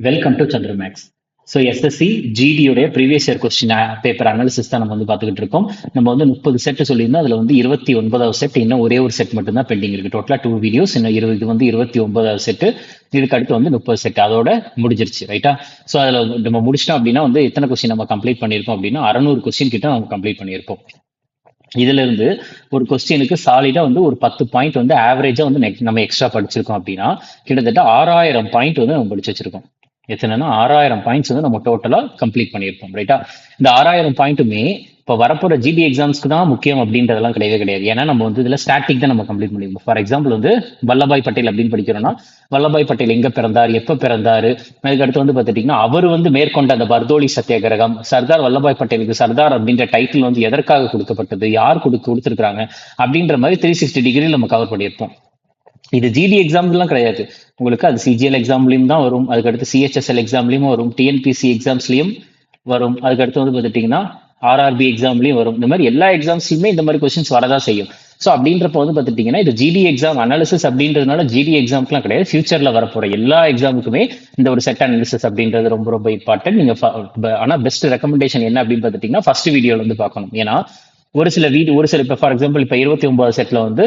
Welcome to Chandra maths. So SSC ஜிடியோடைய previous year question paper analysis தான் நம்ம வந்து பார்த்துக்கிட்டு இருக்கோம். நம்ம வந்து 30 செட் சொல்லியிருந்தோம். அதில் வந்து 29வது செட், இன்னும் ஒரே ஒரு செட் மட்டும் தான் பெண்டிங் இருக்கு. டோட்டலாக 2 வீடியோஸ், இன்னும் இது வந்து 29வது செட்டு. இதுக்கு அடுத்து வந்து 30 செட் அதோட முடிஞ்சிருச்சு, ரைட்டா? ஸோ அதில் நம்ம முடிச்சிட்டோம் அப்படின்னா வந்து எத்தனை கொஸ்டின் நம்ம கம்ப்ளீட் பண்ணியிருக்கோம் அப்படின்னா 600 கொஸ்டின் கிட்ட நம்ம கம்ப்ளீட் பண்ணியிருப்போம். இதுல இருந்து ஒரு கொஸ்டினுக்கு சாலிடா வந்து ஒரு 10 பாயிண்ட் வந்து ஆவரேஜா வந்து நம்ம எக்ஸ்ட்ரா படிச்சிருக்கோம் அப்படின்னா கிட்டத்தட்ட 6000 பாயிண்ட் வந்து நம்ம படிச்சு வச்சிருக்கோம். எத்தனைன்னா 6000 பாயிண்ட்ஸ் வந்து நம்ம டோட்டலா கம்ப்ளீட் பண்ணியிருப்போம், ரைட்டா? இந்த 6000 பாயிண்ட்டுமே இப்போ வரப்போற ஜிடி எக்ஸாம்ஸ்க்கு தான் முக்கியம் அப்படின்றதெல்லாம் கிடையவே கிடையாது. ஏன்னா நம்ம வந்து இதுல ஸ்டாட்டிக் தான் நம்ம கம்ப்ளீட் பண்ணிருப்போம். ஃபார் எக்ஸாம்பிள் வந்து வல்லபாய் பட்டேல் அப்படின்னு படிக்கிறோம்னா, வல்லபாய் பட்டேல் எங்க பிறந்தார், எப்ப பிறந்தாரு, அதுக்கடுத்து வந்து பார்த்துட்டீங்கன்னா அவர் வந்து மேற்கொண்ட அந்த பர்தோலி சத்தியாகிரகம், சர்தார் வல்லபாய் பட்டேலுக்கு சர்தார் அப்படின்ற டைட்டில் வந்து எதற்காக கொடுக்கப்பட்டது, யார் கொடுத்துருக்காங்க அப்படின்ற மாதிரி 360 டிகிரி நம்ம கவர் பண்ணியிருப்போம். இது ஜிடி எக்ஸாம்லாம் கிடையாது. உங்களுக்கு அது சிஜிஎல் எக்ஸாம்லயும் தான் வரும், அதுக்கடுத்து சிஹெச்எஸ்எல் எக்ஸாம்லயும் வரும், டிஎன்பிசி எக்ஸாம்ஸ்லயும் வரும், அதுக்கடுத்து வந்து பார்த்துட்டீங்கன்னா ஆர்ஆர்பி எக்ஸாம்லயும் வரும். இந்த மாதிரி எல்லா எக்ஸாம்ஸ்லயுமே இந்த மாதிரி கொஸ்டின்ஸ் வரதான் செய்யும். ஸோ அப்படின்றப்ப வந்து பார்த்துட்டீங்கன்னா இது ஜிடி எக்ஸாம் அனாலிசிஸ் அப்படின்றதுனால ஜிடி எக்ஸாம்க்குலாம் கிடையாது. ஃபியூச்சர்ல வரப்போற எல்லா எக்ஸாமுக்குமே இந்த ஒரு செட் அனாலிசிஸ் அப்படின்றது ரொம்ப ரொம்ப இம்பார்ட்டன்ட். நீங்க ஆனா பெஸ்ட் ரெக்கமெண்டேஷன் என்ன அப்படின்னு பார்த்துட்டீங்கன்னா ஃபர்ஸ்ட் வீடியோல வந்து பார்க்கணும். ஏன்னா ஒரு சில இப்போ ஃபார் எக்ஸாம்பிள் இப்போ 29 செட்ல வந்து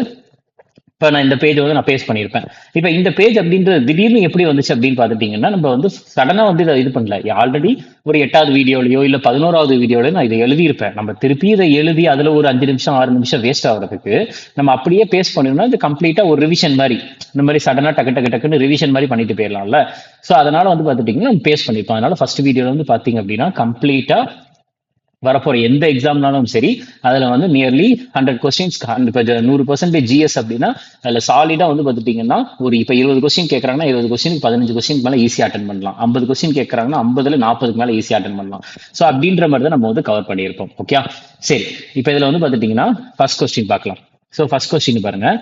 இப்போ நான் இந்த பேஜ் வந்து நான் பேஸ்ட் பண்ணியிருப்பேன். இப்போ இந்த பேஜ் அப்படின்றது திடீர்னு எப்படி வந்துச்சு அப்படின்னு பார்த்துட்டீங்கன்னா, நம்ம வந்து சடனா வந்து இதை இது பண்ணல. ஆல்ரெடி ஒரு 8வது வீடியோலயோ இல்ல 11வது வீடியோலயோ நான் இதை எழுதியிருப்பேன். நம்ம திருப்பி இதை எழுதி அதுல ஒரு 5 நிமிஷம் 6 நிமிஷம் வேஸ்ட் ஆகுறதுக்கு நம்ம அப்படியே பேஸ்ட் பண்ணிடணும். இது கம்ப்ளீட்டா ஒரு ரிவிஷன் மாதிரி, இந்த மாதிரி சடனா டக்குன்னு ரிவிஷன் மாதிரி பண்ணிட்டு போயிடலாம்ல. ஸோ அதனால வந்து பார்த்துட்டீங்கன்னா நம்ம பேஸ்ட் பண்ணிருப்போம். அதனால ஃபர்ஸ்ட் வீடியோல வந்து பாத்தீங்க அப்படின்னா கம்ப்ளீட்டா வரப்போற எந்த எக்ஸாம்னாலும் சரி அதுல வந்து நியர்லி 100 கொஸ்டின்ஸ் 100% ஜிஎஸ் அப்படின்னா அதுல சாலிடா வந்து பார்த்துட்டீங்கன்னா ஒரு இப்ப 20 கொஸ்டின் கேட்கறாங்கன்னா 20 கொஸ்டின் 15 கொஸ்டின் மேல ஈஸியா அட்டன் பண்ணலாம். 50 கொஸ்டின் கேட்கறாங்கன்னா 50ல 40க்கு மேல ஈஸியா அட்டன் பண்ணலாம். ஸோ அப்படின்ற மாதிரி தான் நம்ம வந்து கவர் பண்ணியிருப்போம். ஓகே, சரி. இப்ப இதுல வந்து பார்த்துட்டீங்கன்னா ஃபர்ஸ்ட் கொஸ்டின் பார்க்கலாம். ஸோ ஃபர்ஸ்ட் கொஸ்டின் பாருங்க,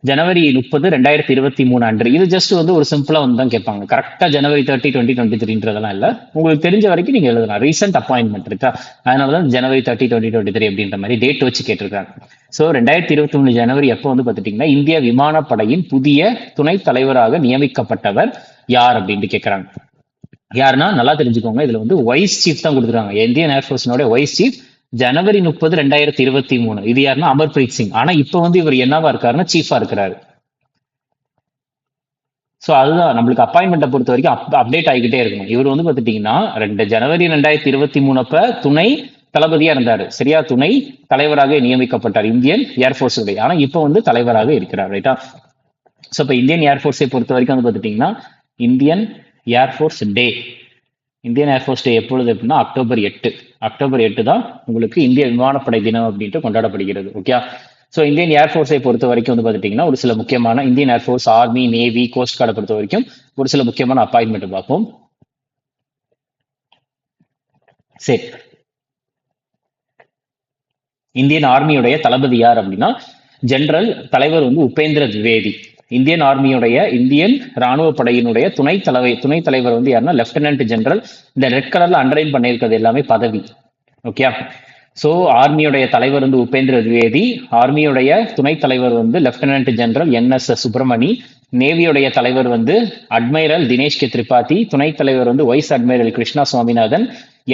ஜனவரி 30 2023 அன்று. இது ஜஸ்ட் வந்து ஒரு சிம்பிளா வந்து தான் கேட்பாங்க. கரெக்டா ஜனவரி 30 2023 இல்ல, உங்களுக்கு தெரிஞ்ச வரைக்கும் நீங்க எழுதலாம். ரீசெண்ட் அப்பாயின்மெண்ட் இருக்கா, அதனாலதான் ஜனவரி 30 2023 அப்படின்ற மாதிரி டேட் வச்சு கேட்டிருக்காங்க. ஸோ 2023 ஜனவரி எப்போ வந்து பார்த்துட்டீங்கன்னா இந்திய விமானப்படையின் புதிய துணைத் தலைவராக நியமிக்கப்பட்டவர் யார் அப்படின்ட்டு கேட்கறாங்க. யாருன்னா நல்லா தெரிஞ்சுக்கோங்க, இதுல வந்து வைஸ் சீஃப் தான் கொடுத்துருக்காங்க. இந்தியன் ஏர்ஃபோர்ஸினோட வைஸ் சீஃப் ஜனவரி 30 2023. இது யாருன்னா அமர்பிரீத் சிங். ஆனா இப்ப வந்து இவர் என்னவா இருக்காருன்னா சீஃபா இருக்கிறாரு. சோ அதுதான் நம்மளுக்கு அப்பாயின்மெண்ட்டை பொறுத்த வரைக்கும் அப்டேட் ஆகிக்கிட்டே இருக்கணும். இவர் வந்து பாத்துட்டீங்கன்னா ஜனவரி 2023 அப்ப துணை தளபதியா இருந்தாரு, சரியா? துணை தலைவராக நியமிக்கப்பட்டார் இந்தியன் ஏர்ஃபோர்ஸ் உடைய. ஆனா இப்ப வந்து தலைவராக இருக்கிறார், ரைட்டா? சோ இப்ப இந்தியன் ஏர்ஃபோர்ஸை பொறுத்த வரைக்கும் வந்து பாத்துட்டீங்கன்னா இந்தியன் ஏர்ஃபோர்ஸ் டே, இந்தியன் ஏர்ஃபோர்ஸ் டே எப்பொழுது அப்படின்னா அக்டோபர் 8 தான் உங்களுக்கு இந்திய விமானப்படை தினம் அப்படின்ட்டு கொண்டாடப்படுகிறது. ஓகே, ஸோ இந்தியன் ஏர்ஃபோர்ஸை பொறுத்த வரைக்கும் வந்து பார்த்துட்டீங்கன்னா ஒரு சில முக்கியமான Indian air force, army, navy, coast கார்டை பொறுத்த வரைக்கும் ஒரு சில முக்கியமான அப்பாயின்மெண்ட் பார்ப்போம். சரி, இந்தியன் ஆர்மியுடைய தளபதி யார் அப்படின்னா ஜெனரல் தலைவர் வந்து உபேந்திர திவேதி. இந்தியன் ஆர்மியுடைய இந்தியன் ராணுவ படையினுடைய துணைத் தலைவர் வந்து யாருன்னா லெப்டினன்ட் ஜெனரல். இந்த ரெட் கலர்ல அண்டர்லைன் பண்ணியிருக்கிறது எல்லாமே பதவி. ஓகே, சோ ஆர்மியுடைய தலைவர் வந்து உபேந்திர திவேதி, ஆர்மியுடைய துணைத் தலைவர் வந்து லெப்டினன்ட் ஜெனரல் NS சுப்பிரமணி, நேவியுடைய தலைவர் வந்து அட்மைரல் தினேஷ் கே திரிபாதி, துணைத் தலைவர் வந்து vice admiral Krishna Swaminathan,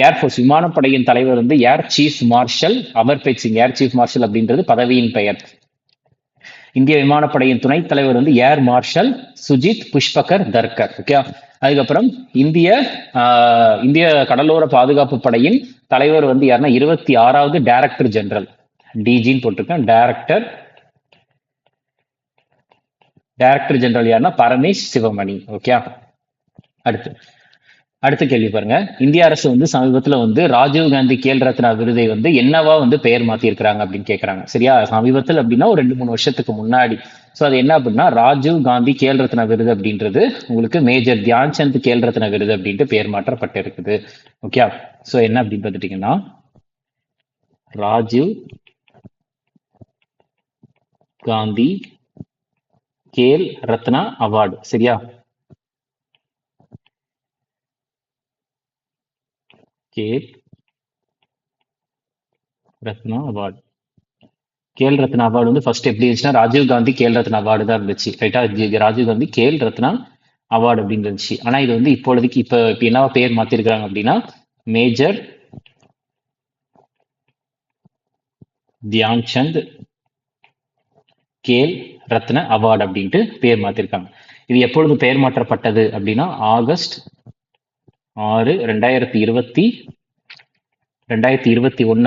air force விமானப்படையின் தலைவர் வந்து air chief marshal Amarpreet Singh. Air chief marshal அப்படின்றது பதவியின் பெயர். இந்திய விமானப்படையின் துணைத் தலைவர் வந்து air marshal Sujit Pushpakar Dharkar. Okay, அதுக்கப்புறம் இந்திய கடலோர பாதுகாப்பு படையின் தலைவர் வந்து யாருன்னா 26வது டைரக்டர் ஜெனரல், டிஜின்னு போட்டிருக்கேன், டைரக்டர் ஜெனரல் யாருன்னா பரமேஷ் சிவமணி. ஓகே, அடுத்த கேள்வி பாருங்க, இந்திய அரசு வந்து சமீபத்துல வந்து ராஜீவ் காந்தி கேல் ரத்னா விருதை வந்து என்னவா வந்து பெயர் மாத்தி இருக்கிறாங்க அப்படின்னு கேட்கறாங்க. சரியா? சமீபத்தில் அப்படின்னா ஒரு 2-3 வருஷத்துக்கு முன்னாடி. சோ அது என்ன அப்படின்னா ராஜீவ் காந்தி கேல் ரத்னா விருது அப்படின்றது உங்களுக்கு மேஜர் தியான் சந்த் கேல் ரத்னா விருது அப்படின்ட்டு பெயர் மாற்றப்பட்டு இருக்குது. ஓகே, சோ என்ன அப்படின்னு பார்த்துட்டீங்கன்னா ராஜீவ் காந்தி கேல் ரத்னா அவார்டு. சரியா? கேல் ரத்னா அவார்டு. கேல் ரத்னா அவார்டு வந்து ஃபர்ஸ்ட் எப்படி இருந்துச்சுன்னா ராஜீவ் காந்தி கேல் ரத்னா அவார்டு தான் இருந்துச்சு, ரைட்டா? ராஜீவ் காந்தி கேல் ரத்னா அவார்டு அப்படின்னு இருந்துச்சு. ஆனா இது வந்து இப்பொழுதைக்கு இப்ப என்ன பேர் மாத்திருக்காங்க அப்படின்னா மேஜர் தியான் சந்த் கேல் ரத்ன அவார்டு அப்படின்ட்டு பேர் மாத்திருக்காங்க. இது எப்பொழுது பெயர் மாற்றப்பட்டது அப்படின்னா ஆகஸ்ட் 6 2021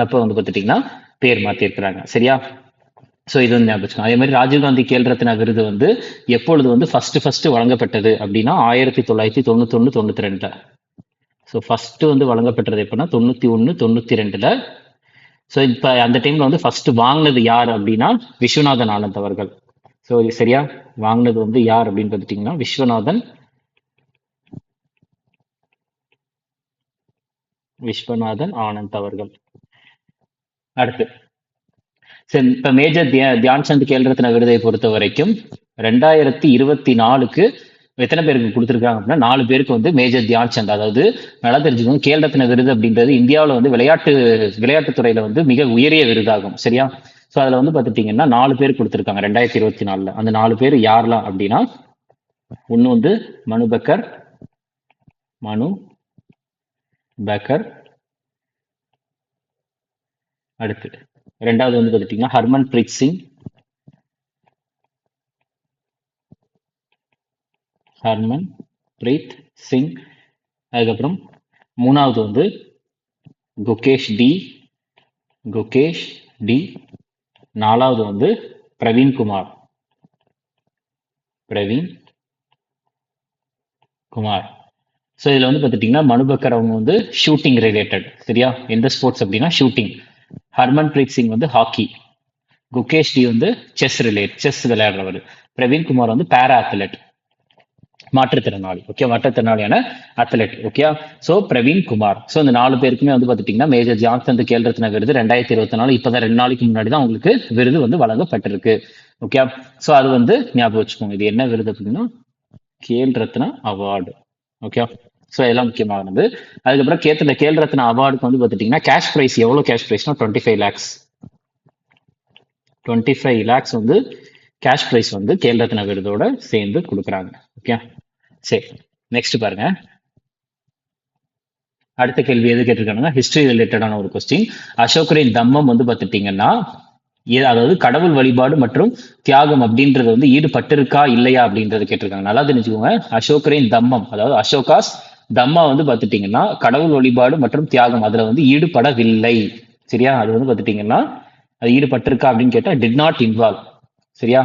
அப்ப வந்து பார்த்துட்டீங்கன்னா பேர் மாத்திருக்கிறாங்க. சரியா? ஸோ இது வந்து ஞாபகம் வச்சுக்கோங்க. அதே மாதிரி ராஜீவ்காந்தி கேல் ரத்னா விருது வந்து எப்பொழுது வந்து ஃபர்ஸ்ட் வழங்கப்பட்டது அப்படின்னா 1991-92. ஸோ ஃபர்ஸ்ட் வந்து வழங்கப்பட்டது எப்படின்னா 91-92. ஸோ இப்போ அந்த டைம்ல வந்து ஃபர்ஸ்ட் வாங்கினது யார் அப்படின்னா விஸ்வநாதன் ஆனந்த் அவர்கள். ஸோ சரியா, வாங்கினது வந்து யார் அப்படின்னு பார்த்துட்டீங்கன்னா விஸ்வநாதன் ஆனந்த் அவர்கள். அடுத்து சரி, இப்ப மேஜர் தியான் சந்த் கேல் ரத்னா விருதை பொறுத்த வரைக்கும் 2024க்கு எத்தனை பேருக்கு கொடுத்துருக்காங்க அப்படின்னா 4 பேருக்கு வந்து மேஜர் தியான் சந்த், அதாவது நல்லா தெரிஞ்சுக்கோங்க, கேல் ரத்ன விருது அப்படின்றது இந்தியாவில் வந்து விளையாட்டுத் துறையில வந்து மிக உயரிய விருதாகும். சரியா? ஸோ அதுல வந்து பார்த்துட்டீங்கன்னா 4 பேர் கொடுத்துருக்காங்க 2024. அந்த 4 பேர் யாரெல்லாம் அப்படின்னா ஒன்று வந்து மனு பக்கர். அடுத்து ரெண்டாவது வந்து பார்த்துட்டீங்கன்னா ஹர்மன் பிரீத் சிங். அதுக்கப்புறம் மூணாவது வந்து குகேஷ் டி. நாலாவது வந்து பிரவீன் குமார். ஸோ இதில் வந்து பார்த்துட்டிங்கன்னா மனுபக்கர் அவங்க வந்து ஷூட்டிங் ரிலேட்டட். சரியா? எந்த ஸ்போர்ட்ஸ் அப்படின்னா ஷூட்டிங். ஹர்மன் பிரீத் சிங் வந்து ஹாக்கி. குகேஷ் டி வந்து செஸ் விளையாடுறவர். பிரவீன் குமார் வந்து பேரா அத்லெட், மாற்றுத்திறனாளி. ஓகே, மாற்றுத்திறனாளியான athlete. Okay, so Praveen Kumar. So இந்த 4 பேருக்குமே வந்து பார்த்துட்டிங்கன்னா மேஜர் தியான் சந்த் கேல் ரத்னா விருது 2024 இப்போதான் 2 நாளைக்கு முன்னாடி தான் உங்களுக்கு விருது வந்து வழங்கப்பட்டிருக்கு. ஓகே, ஸோ அது வந்து ஞாபகம் வச்சுக்கோங்க. இது என்ன விருது அப்படின்னா Khel Ratna award. Okay, so இதெல்லாம் முக்கியமானது. அதுக்கப்புறம் கேல் ரத்னா அவார்டுக்கு வந்து பார்த்துட்டிங்கன்னா கேஷ் ப்ரைஸ் எவ்வளோ? கேஷ் ப்ரைஸ்னா 25 lakhs. 25 lakhs வந்து கேஷ் ப்ரைஸ் வந்து கேல் ரத்னா விருதோட சேர்ந்து கொடுக்குறாங்க. ஓகே, சரி, நெக்ஸ்ட் பாருங்க. அடுத்த கேள்வி எது கேட்டிருக்காங்கன்னா ஹிஸ்டரி ரிலேட்டடான ஒரு கொஸ்டின். அசோகரின் தம்மம் வந்து பார்த்துட்டீங்கன்னா அதாவது கடவுள் வழிபாடு மற்றும் தியாகம் அப்படின்றது வந்து ஈடுபட்டிருக்கா இல்லையா அப்படின்றது கேட்டிருக்காங்க. நல்லா தெரிஞ்சுக்கோங்க, அசோகரின் தம்மம், அதாவது அசோகாஸ் தம்மா வந்து பார்த்துட்டீங்கன்னா கடவுள் வழிபாடு மற்றும் தியாகம் அதுல வந்து ஈடுபடவில்லை. சரியா? அது வந்து பார்த்துட்டீங்கன்னா அது ஈடுபட்டிருக்கா அப்படின்னு கேட்டா டிட் நாட் இன்வால்வ். சரியா?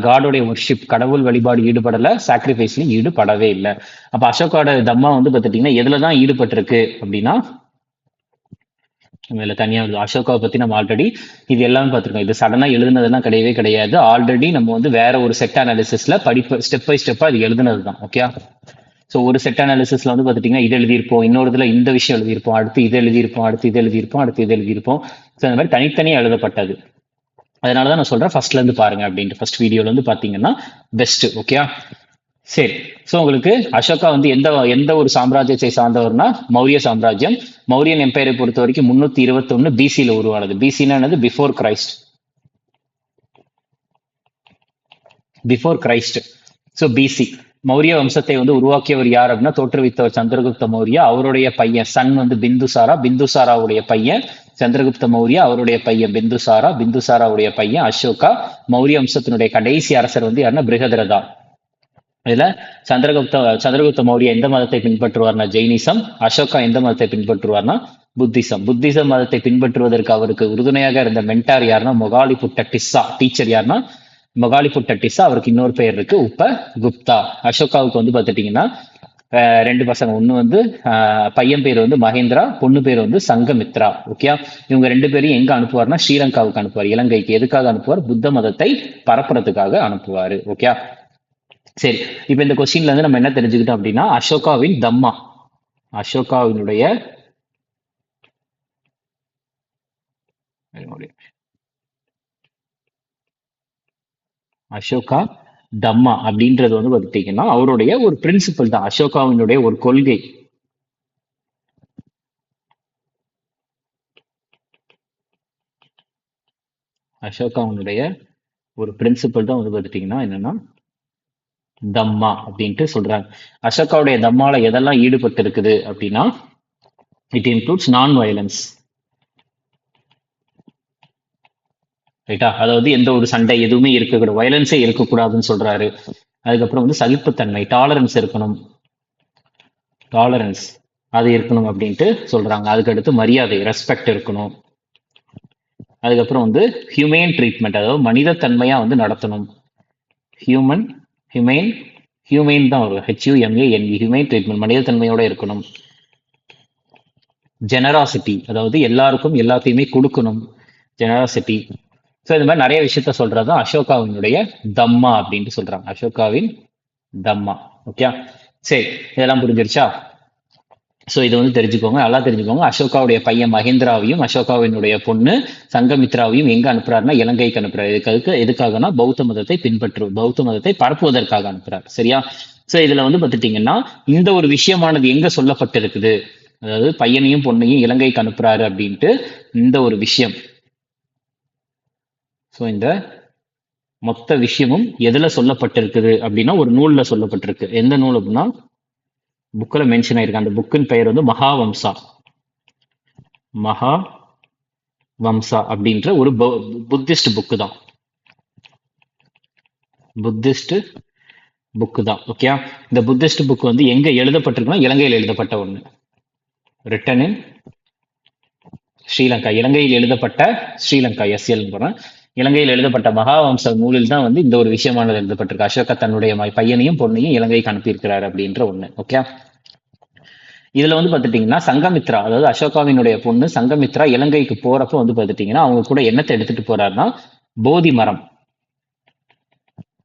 காடோடைய ஒர்ஷிப், கடவுள் வழிபாடு ஈடுபடல, சாக்ரிஃபைஸ்லயும் ஈடுபடவே இல்லை. அப்ப அசோகோட தம்மா வந்து பார்த்துட்டீங்கன்னா எதுலதான் ஈடுபட்டிருக்கு அப்படின்னா இதுல தனியா அசோகாவை பத்தி நம்ம ஆல்ரெடி இது எல்லாமே பார்த்திருக்கோம். இது சடனா எழுதுனதுலாம் கிடையவே கிடையாது. ஆல்ரெடி நம்ம வந்து வேற ஒரு செட் அனாலிசிஸ்ல ஸ்டெப் பை ஸ்டெப்பா இது எழுதுனது தான். ஓகே, ஸோ ஒரு செட் அனாலிசிஸ்ல வந்து பார்த்துட்டீங்கன்னா இது எழுதியிருப்போம், இன்னொரு இதுல இந்த விஷயம் எழுதியிருப்போம், அடுத்து இது எழுதியிருப்போம், அடுத்து இது எழுதியிருப்போம். ஸோ இந்த மாதிரி தனித்தனியாக எழுதப்பட்டது. அதனாலதான் நான் சொல்றேன் ஃபர்ஸ்ட்ல இருந்து பாருங்க அப்படின்ட்டு. ஃபர்ஸ்ட் வீடியோல இருந்து பாத்தீங்கன்னா பெஸ்ட். ஓகே, சரி. சோ உங்களுக்கு அசோகா வந்து எந்த ஒரு சாம்ராஜ்யத்தை சார்ந்தவர்னா மௌரிய சாம்ராஜ்யம். மௌரியன் எம்பையரை பொறுத்த வரைக்கும் 321 பிசில உருவானது. பிசினா before Christ. So BC. Maurya வம்சத்தை வந்து உருவாக்கியவர் யார் அப்படின்னா தோற்றுவித்தவர் சந்திரகுப்த மௌரியா. அவருடைய பையன் சன் வந்து பிந்துசாராவுடைய பையன் சந்திரகுப்த மௌரியா, அவருடைய பையன் பிந்துசாராவுடைய பையன் அசோகா. மௌரிய வம்சத்தினுடைய கடைசி அரசர் வந்து யாருன்னா பிருகதிரதா. இதுல சந்திரகுப்த மௌரியா எந்த மதத்தை பின்பற்றுவார்னா ஜெயினிசம். அசோகா எந்த மதத்தை பின்பற்றுவார்னா புத்திசம் மதத்தை பின்பற்றுவதற்கு அவருக்கு உறுதுணையாக இருந்த மென்டார் யாருன்னா மொகாலிபுட்ட டிஸ்ஸா. டீச்சர் யாருன்னா மொகாலிபுட்ட டிஸ்ஸா. அவருக்கு இன்னொரு பெயர் இருக்கு, உப்ப குப்தா. அசோகாவுக்கு வந்து பாத்துட்டீங்கன்னா 2 பசங்க. ஒண்ணு வந்து பையன் பேர் வந்து மகேந்திரா, பொண்ணு பேர் வந்து சங்கமித்ரா. ஓகே, இவங்க 2 பேரையும் எங்க அனுப்புவார்னா ஸ்ரீலங்காவுக்கு அனுப்புவார். இலங்கைக்கு எதுக்காக அனுப்புவார்? புத்த மதத்தை பரப்புறதுக்காக அனுப்புவாரு. ஓகே, சரி. இப்ப இந்த கொஸ்டின்ல இருந்து நம்ம என்ன தெரிஞ்சுக்கிட்டோம் அப்படின்னா அசோகாவினுடைய அசோகா தம்மா அப்படின்றது வந்து பார்த்தீங்கன்னா அவருடைய ஒரு பிரின்சிபல் தான், அசோகாவினுடைய ஒரு கொள்கை. அசோகாவினுடைய ஒரு பிரின்சிபல் தான் வந்து பார்த்துட்டீங்கன்னா என்னன்னா தம்மா அப்படின்ட்டு சொல்றாங்க. அசோகாவுடைய தம்மால எதெல்லாம் ஈடுபட்டு இருக்குது அப்படின்னா, இட் இன்க்ளூட்ஸ் நான் வயலன்ஸ். ரைட்டா, அதாவது எந்த ஒரு சண்டை எதுவுமே இருக்கக்கூடாது, வயலன்ஸே இருக்கக்கூடாதுன்னு சொல்றாரு. அதுக்கப்புறம் வந்து சகிப்புத்தன்மை, டாலரன்ஸ் இருக்கணும், டாலரன்ஸ் அது இருக்கணும் அப்படின்ட்டு சொல்றாங்க. அதுக்கடுத்து மரியாதை, ரெஸ்பெக்ட் இருக்கணும். அதுக்கப்புறம் வந்து ஹியூமேன் ட்ரீட்மெண்ட், அதாவது மனிதத்தன்மையா வந்து நடத்தணும். ஹியூமன், ஹியூமேன், ஹியூமேன் தான் வரும், HUMANE, ஹியூமேன் ட்ரீட்மெண்ட், மனிதத்தன்மையோட இருக்கணும். ஜெனராசிட்டி, அதாவது எல்லாருக்கும் எல்லாத்தையுமே கொடுக்கணும், ஜெனராசிட்டி. ஸோ இந்த மாதிரி நிறைய விஷயத்த சொல்றது அசோகாவினுடைய தம்மா அப்படின்ட்டு சொல்றாங்க, அசோகாவின் தம்மா. ஓகே, சரி, இதெல்லாம் புரிஞ்சிருச்சா? ஸோ இது வந்து தெரிஞ்சுக்கோங்க, நல்லா தெரிஞ்சுக்கோங்க. அசோகாவுடைய பையன் மகேந்திராவையும் அசோகாவினுடைய பொண்ணு சங்கமித்ராவையும் எங்க அனுப்புறாருன்னா இலங்கைக்கு அனுப்புறாரு. எதுக்காகனா பௌத்த மதத்தை பௌத்த மதத்தை பரப்புவதற்காக அனுப்புறாரு. சரியா? ஸோ இதுல வந்து பார்த்துட்டீங்கன்னா இந்த ஒரு விஷயமானது எங்க சொல்லப்பட்டிருக்குது, அதாவது பையனையும் பொண்ணையும் இலங்கைக்கு அனுப்புறாரு அப்படின்ட்டு இந்த ஒரு விஷயம். ஸோ இந்த மொத்த விஷயமும் எதுல சொல்லப்பட்டிருக்குது அப்படின்னா ஒரு நூல்ல சொல்லப்பட்டிருக்கு. எந்த நூல் அப்படின்னா புக்கில் மென்ஷன் ஆயிருக்கு. அந்த புக்கின் பெயர் வந்து மகாவம்சா. மகா வம்சா அப்படின்ற ஒரு புத்திஸ்ட் புக்கு தான், புத்திஸ்ட் புக்கு தான். ஓகே, இந்த புத்திஸ்ட் புக் வந்து எங்க எழுதப்பட்டிருக்குன்னா இலங்கையில் எழுதப்பட்ட ஒண்ணு, ரிட்டன் இன் ஸ்ரீலங்கா, இலங்கையில் எழுதப்பட்ட, ஸ்ரீலங்கா SL போறேன், இலங்கையில் எழுதப்பட்ட மகாவம்ச நூலில் தான் வந்து இந்த ஒரு விஷயமானது எழுதப்பட்டிருக்கு. அசோகா தன்னுடைய பையனையும் பொண்ணையும் இலங்கைக்கு அனுப்பியிருக்கிறார் அப்படின்ற ஒண்ணு. ஓகே, இதுல வந்து பாத்துட்டீங்கன்னா சங்கமித்ரா, அதாவது அசோகாவினுடைய பொண்ணு சங்கமித்ரா இலங்கைக்கு போறப்ப வந்து பாத்துட்டீங்கன்னா அவங்க கூட என்னத்தை எடுத்துட்டு போறாருன்னா போதி மரம்,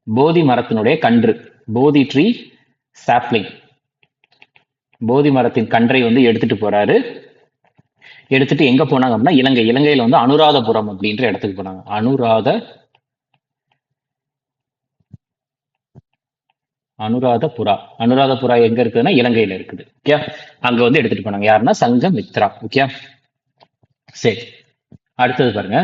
போதி மரத்தினுடைய கன்று, போதி ட்ரீ சாப்ளிங், போதி மரத்தின் கன்றை வந்து எடுத்துட்டு போறாரு. எடுத்துட்டு எங்க போனாங்க அப்படின்னா இலங்கையில வந்து அனுராதபுரம் அப்படின்ற இடத்துக்கு போனாங்க. அனுராதபுரா எங்க இருக்குதுன்னா இலங்கையில இருக்குது. ஓகே, அங்க வந்து எடுத்துட்டு போனாங்க. யாருன்னா சங்கமித்ரா. ஓகே, சரி, அடுத்தது பாருங்க.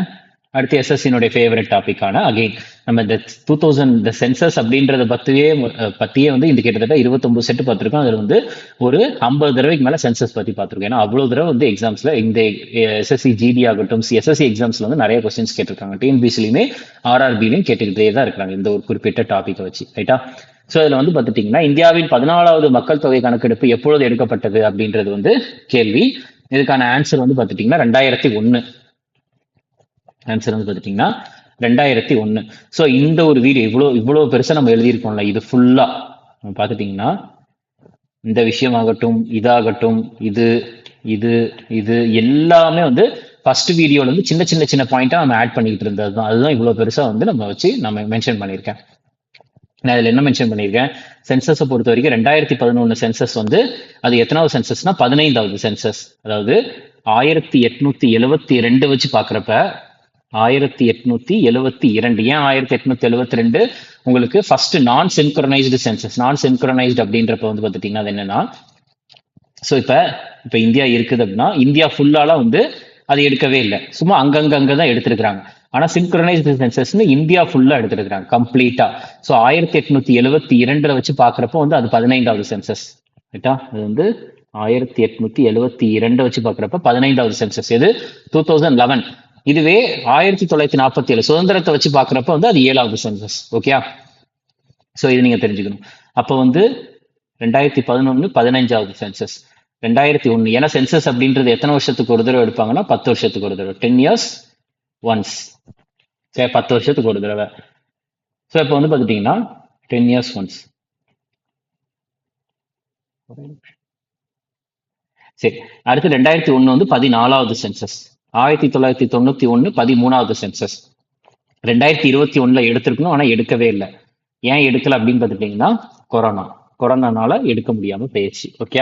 அடுத்து SSCனுடைய ஃபேவரட் டாபிக்கான அகைன் நம்ம இந்த 2000 இந்த சென்சஸ் அப்படின்றத பத்தியே வந்து இந்த கிட்டத்தட்ட 29 செட் பார்த்துருக்கோம். அதில் வந்து ஒரு 50 தடவைக்கு மேல சென்சஸ் பத்தி பார்த்துருக்கோம். ஏன்னா அவ்வளவு தடவை வந்து எக்ஸாம்ஸ்ல இந்த SSC GD ஆகட்டும், SSC எக்ஸாம்ஸ்ல வந்து நிறைய கொஸ்டின்ஸ் கேட்டிருக்காங்க. TNPSCலையுமே RRBலையும் கேட்டுக்கிட்டே தான் இருக்கிறாங்க இந்த ஒரு குறிப்பிட்ட டாபிக்கை வச்சு. ரைட்டா? ஸோ இதுல வந்து பார்த்துட்டீங்கன்னா இந்தியாவின் 14வது மக்கள் தொகை கணக்கெடுப்பு எப்பொழுது எடுக்கப்பட்டது அப்படின்றது வந்து கேள்வி. இதுக்கான ஆன்சர் வந்து பார்த்துட்டீங்கன்னா 2001. ஆன்சர் வந்து பார்த்துட்டீங்கன்னா 2001. ஸோ இந்த ஒரு வீடியோ இவ்வளோ பெருசாக நம்ம எழுதியிருக்கோம்ல, இது ஃபுல்லா பார்த்துட்டீங்கன்னா இந்த விஷயமாகட்டும், இதாகட்டும், இது இது இது எல்லாமே வந்து ஃபர்ஸ்ட் வீடியோல இருந்து சின்ன சின்ன சின்ன பாயிண்டா நம்ம ஆட் பண்ணிட்டு இருந்தது தான். அதுதான் இவ்வளோ பெருசா வந்து நம்ம மென்ஷன் பண்ணியிருக்கேன். நான் இதில் என்ன மென்ஷன் பண்ணியிருக்கேன், சென்சஸை பொறுத்த வரைக்கும் 2011 சென்சஸ் வந்து அது எத்தனாவது சென்சஸ்னா 15வது சென்சஸ். அதாவது 1872 வச்சு பார்க்குறப்ப 1872. ஏன் 1872? உங்களுக்கு ஃபர்ஸ்ட் நான் சின்க்ரனைஸ்டு சென்சஸ். நான் சின்க்ரனைஸ்டு அப்படின்றப்ப வந்து பார்த்துட்டீங்கன்னா அது என்னன்னா, ஸோ இப்போ இந்தியா இருக்குது அப்படின்னா இந்தியா ஃபுல்லாலாம் வந்து அது எடுக்கவே இல்லை, சும்மா அங்கங்க தான் எடுத்திருக்கிறாங்க. ஆனா சின்க்ரனைஸ்டு சென்சஸ்னு இந்தியா ஃபுல்லா எடுத்திருக்கிறாங்க கம்ப்ளீட்டா. ஸோ 1872 வச்சு பாக்குறப்போ வந்து அது 15வது சென்சஸ். ரைட்டா? அது வந்து 1872 வச்சு பாக்குறப்ப 15வது சென்சஸ். எது? 2011. இதுவே 1947 சுதந்திரத்தை வச்சு பாக்குறப்ப வந்து அது 7வது சென்சஸ். ஓகே, ஸோ இது நீங்க தெரிஞ்சுக்கணும். அப்போ வந்து 2011 15வது சென்சஸ், 2001. ஏன்னா சென்சஸ் அப்படின்றது எத்தனை வருஷத்துக்கு ஒரு தடவை எடுப்பாங்கன்னா 10 வருஷத்துக்கு ஒரு தடவை, 10 years ஒன்ஸ். சரி, 10 வருஷத்துக்கு ஒரு தடவை. ஸோ இப்போ வந்து பார்த்துட்டீங்கன்னா 10 years ஒன்ஸ். சரி, அடுத்து 2001 வந்து 14வது சென்சஸ். 1991 13வது சென்சஸ். 2021 எடுத்திருக்கணும், ஆனா எடுக்கவே இல்லை. ஏன் எடுக்கல அப்படின்னு பார்த்துட்டீங்கன்னா கொரோனானால எடுக்க முடியாம போயிடுச்சு. ஓகே,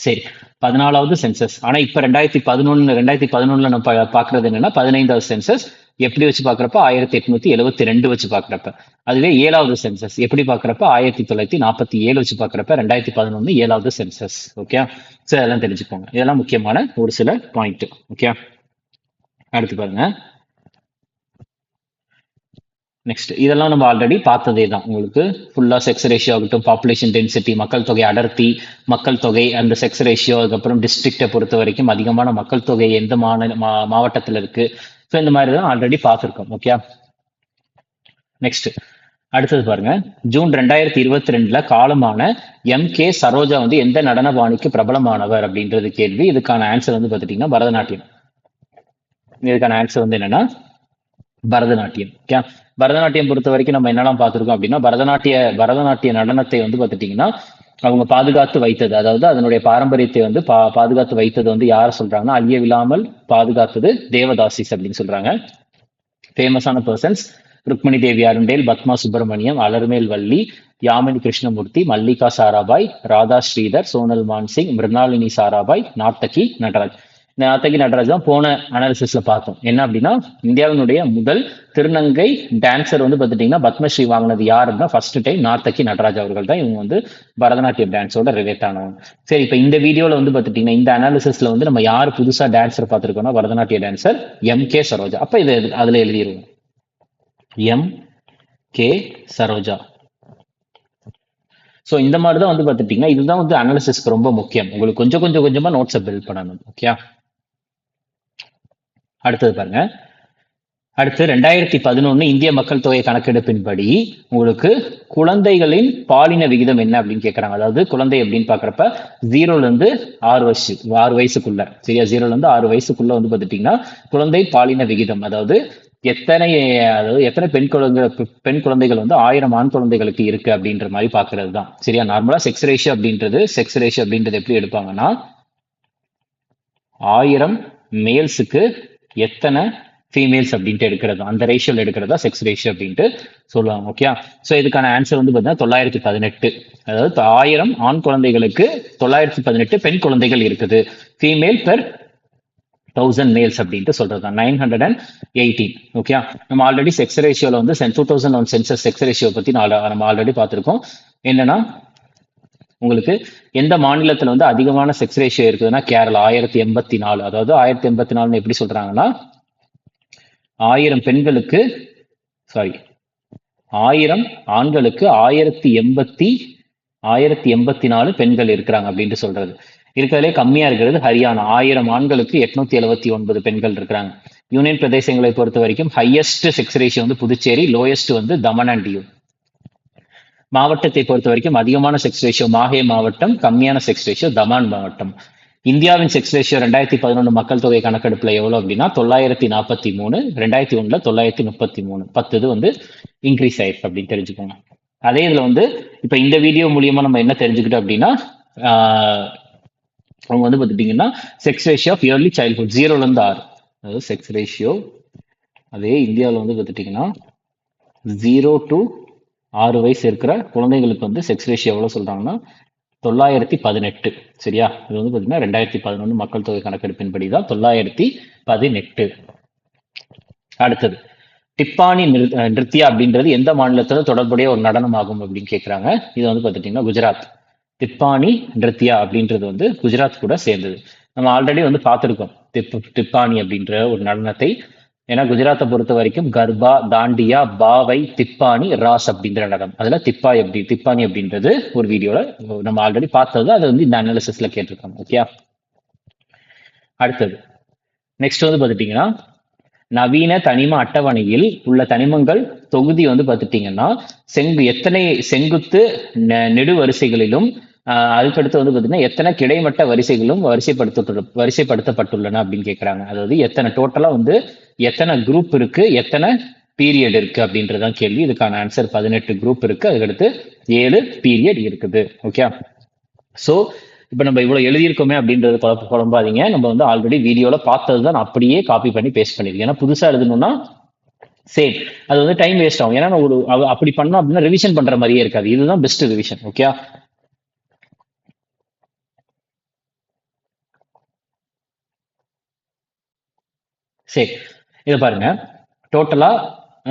சரி, 14வது சென்சஸ். ஆனா இப்ப 2011 நம்ம பாக்குறது என்னன்னா 15வது சென்சஸ். எப்படி வச்சு பாக்குறப்ப 1872 வச்சு பாக்குறப்ப. அதுவே 7வது சென்சஸ் எப்படி பாக்குறப்ப 1947 வச்சு பாக்குறப்ப 2011 7வது சென்சஸ். ஓகே, சோ இதெல்லாம் தெரிஞ்சுக்கோங்க. இதெல்லாம் முக்கியமான ஒரு சில பாயிண்ட். ஓகே, அடுத்து பாருங்க. நெக்ஸ்ட் இதெல்லாம் நம்ம ஆல்ரெடி பார்த்ததே தான். உங்களுக்கு ஃபுல்லா செக்ஸ் ரேஷியோ ஆகட்டும், பாப்புலேஷன் டென்சிட்டி, மக்கள் தொகை அடர்த்தி, மக்கள் தொகை அந்த செக்ஸ் ரேஷியோ, அதுக்கப்புறம் டிஸ்ட்ரிக்டை பொறுத்த வரைக்கும் அதிகமான மக்கள் தொகை எந்த மாவட்டத்தில் இருக்கு. ஸோ இந்த மாதிரி தான் ஆல்ரெடி பார்த்துருக்கோம். ஓகே, நெக்ஸ்ட் அடுத்தது பாருங்க. ஜூன் 2022 காலமான கே சரோஜா வந்து எந்த நடன பாணிக்கு பிரபலமானவர் அப்படின்றது கேள்வி. இதுக்கான ஆன்சர் வந்து பார்த்துட்டீங்கன்னா பரதநாட்டியம். இதுக்கான ஆன்சர் வந்து என்னன்னா பரதநாட்டியம். ஓகே, பரதநாட்டியம் பொறுத்த வரைக்கும் நம்ம என்னெல்லாம் பார்த்துருக்கோம் அப்படின்னா, பரதநாட்டிய நடனத்தை வந்து பார்த்துட்டீங்கன்னா அவங்க பாதுகாத்து வைத்தது, அதாவது அதனுடைய பாரம்பரியத்தை வந்து பாதுகாத்து வைத்தது வந்து யார சொல்றாங்கன்னா, அழியவில்லாமல் பாதுகாத்தது தேவதாசிஸ் அப்படின்னு சொல்றாங்க. ஃபேமஸான பர்சன்ஸ் ருக்மணி தேவி அருண்டேல், பத்மா சுப்பிரமணியம், அலர்மேல் வள்ளி, யாமினி கிருஷ்ணமூர்த்தி, மல்லிகா சாராபாய், ராதா ஸ்ரீதர், சோனல் மான்சிங், மிருணாலினி சாராபாய், நார்த்தகி நடராஜ். இந்த நார்த்தகி நடராஜ் தான் போன அனாலிசிஸ்ல பார்த்தோம். என்ன அப்படின்னா, இந்தியாவினுடைய முதல் திருநங்கை டான்சர் வந்து பார்த்துட்டீங்கன்னா பத்மஸ்ரீ வாங்கினது யாருன்னா ஃபர்ஸ்ட் டைம் நார்த்தகி நடராஜ் அவர்கள் தான். இவங்க வந்து பரதநாட்டியம் டான்ஸோட ரிலேட் ஆனவங்க. சரி, இப்போ இந்த வீடியோல வந்து பார்த்துட்டீங்கன்னா இந்த அனாலிசிஸ்ல வந்து நம்ம யார் புதுசா டான்சர் பார்த்துருக்கோம்னா பரதநாட்டிய டான்சர் கே சரோஜா. அப்ப இது அதுல எழுதிடுவோம் கே சரோஜா. ஸோ இந்த மாதிரி தான் வந்து பார்த்துட்டீங்கன்னா இதுதான் வந்து அனாலிசிஸ்க்கு ரொம்ப முக்கியம். உங்களுக்கு கொஞ்சம் கொஞ்சமா நோட்ஸை பில்ட் பண்ணணும். ஓகே, அடுத்தது பாருங்க. அடுத்து 2011 இந்திய மக்கள் தொகை கணக்கெடுப்பின்படி உங்களுக்கு குழந்தைகளின் பாலின விகிதம் என்ன அப்படின்னு கேட்கறாங்க. அதாவது குழந்தை அப்படின்னு பாக்குறப்ப 0 6 வயசுக்குள்ள, சரியா, 0 வயசுக்குள்ள வந்து பார்த்துட்டீங்கன்னா குழந்தை பாலின விகிதம், அதாவது எத்தனை பெண் குழந்தைகள் வந்து 1000 ஆண் குழந்தைகளுக்கு இருக்கு அப்படின்ற மாதிரி பாக்குறது தான். சரியா, நார்மலா செக்ஸ் ரேஷியோ அப்படின்றது எப்படி எடுப்பாங்கன்னா 1000 மேல்ஸுக்கு எத்தனை ஃபீமேல்ஸ் அப்படின்ட்டு எடுக்கிறது, அந்த ரேஷியோல எடுக்கிறதா செக்ஸ் ரேஷியோ அப்படின்ட்டு சொல்லுவாங்க. ஓகே, ஸோ இதுக்கான ஆன்சர் வந்து பார்த்தீங்கன்னா 918. அதாவது 1000 ஆண் குழந்தைகளுக்கு 918 பெண் குழந்தைகள் இருக்குது. ஃபீமேல் பெர் 1000 மேல்ஸ் அப்படின்ட்டு சொல்றது 918. ஓகே, நம்ம ஆல்ரெடி செக்ஸ் ரேஷியோல வந்து 2001 சென்சஸ் செக்ஸ் ரேஷியோ பத்தி நம்ம ஆல்ரெடி பார்த்திருக்கோம். என்னன்னா உங்களுக்கு எந்த மாநிலத்துல வந்து அதிகமான செக்ஸ் ரேஷியோ இருக்குதுன்னா கேரளா 1084. அதாவது 1084 எப்படி சொல்றாங்கன்னா 1000 பெண்களுக்கு 1000 ஆண்களுக்கு 1084 பெண்கள் இருக்கிறாங்க அப்படின்ட்டு சொல்றது. இருக்கிறதுலே கம்மியா இருக்கிறது ஹரியானா, 1000 ஆண்களுக்கு 879 பெண்கள் இருக்கிறாங்க. யூனியன் பிரதேசங்களை பொறுத்த வரைக்கும் ஹையஸ்ட் செக்ஸ் ரேஷியோ வந்து புதுச்சேரி, லோயஸ்ட் வந்து தமன் அண்ட் டியூ. மாவட்டத்தை பொறுத்த வரைக்கும் அதிகமான செக்ஸ் ரேஷியோ மாஹே மாவட்டம், கம்மியான செக்ஸ் ரேஷியோ தமான் மாவட்டம். இந்தியாவின் செக்ஸ் ரேஷியோ 2011 மக்கள் தொகை கணக்கெடுப்புல எவ்வளவு அப்படின்னா 943, 2001 933, 10 இது வந்து இன்க்ரீஸ் ஆயிருக்கு அப்படின்னு தெரிஞ்சுக்கோங்க. அதே இதுல வந்து இப்ப இந்த வீடியோ மூலியமா நம்ம என்ன தெரிஞ்சுக்கிட்டோம் அப்படின்னா அவங்க வந்து பார்த்துட்டீங்கன்னா sex ratio of early childhood 0 இருந்து 6, அதாவது செக்ஸ் ரேஷியோ அதே இந்தியாவில் வந்து பார்த்துட்டீங்கன்னா 0 to 6 வயசு இருக்கிற குழந்தைகளுக்கு வந்து செக்ஸ் ரேஷியோ எவ்வளவு சொல்றாங்கன்னா 918. சரியா, இது வந்து பாத்தீங்கன்னா 2011 மக்கள் தொகை கணக்கெடுப்பின்படி தான் 918. அடுத்தது டிப்பானி நிருத்யா அப்படின்றது எந்த மாநிலத்தோட தொடர்புடைய ஒரு நடனம் ஆகும் அப்படின்னு கேட்கிறாங்க. இது வந்து பார்த்துட்டீங்கன்னா குஜராத். டிப்பானி நிருத்யா அப்படின்றது வந்து குஜராத் கூட சேர்ந்தது. நம்ம ஆல்ரெடி வந்து பார்த்துருக்கோம் டிப்பானி அப்படின்ற ஒரு நடனத்தை. ஏன்னா குஜராத்தை பொறுத்த வரைக்கும் கர்பா, தாண்டியா, பாவை, திப்பானி, ராஸ் அப்படின்ற நடனம். அதுல திப்பானி அப்படின்றது ஒரு வீடியோல நம்ம ஆல்ரெடி பார்த்தது, அது வந்து இந்த அனாலிசிஸ்ல கேட்டிருக்காங்க. ஓகே, அடுத்தது நெக்ஸ்ட் வந்து பார்த்துட்டீங்கன்னா நவீன தனிம அட்டவணையில் உள்ள தனிமங்கள் தொகுதி வந்து பார்த்துட்டீங்கன்னா எத்தனை செங்குத்து நெடு வரிசைகளிலும் அதுக்கடுத்து வந்து பார்த்தீங்கன்னா எத்தனை கிடைமட்ட வரிசைகளும் வரிசைப்படுத்தப்பட்டுள்ளன அப்படின்னு கேட்குறாங்க. அதாவது எத்தனை டோட்டலா வந்து எத்தனை குரூப் இருக்கு, எத்தனை பீரியட் இருக்கு அப்படின்றதான் கேள்வி. இதுக்கான ஆன்சர் 18 குரூப் இருக்கு, அதுக்கடுத்து 7 பீரியட் இருக்குது. ஓகே, ஸோ இப்போ நம்ம இவ்வளவு எழுதியிருக்கோமே அப்படின்றது குழம்பாதீங்க. நம்ம வந்து ஆல்ரெடி வீடியோல பார்த்தது தான் அப்படியே காப்பி பண்ணி பேஸ்ட் பண்ணிருக்கேன். ஏன்னா புதுசா எழுதணும்னா சேம் அது வந்து டைம் வேஸ்ட் ஆகும். ஏன்னா ஒரு அப்படி பண்ணோம் அப்படின்னா ரிவிஷன் பண்ற மாதிரியே இருக்காது. இதுதான் பெஸ்ட் ரிவிஷன். ஓகே, சரி, இதை பாருங்க. டோட்டலா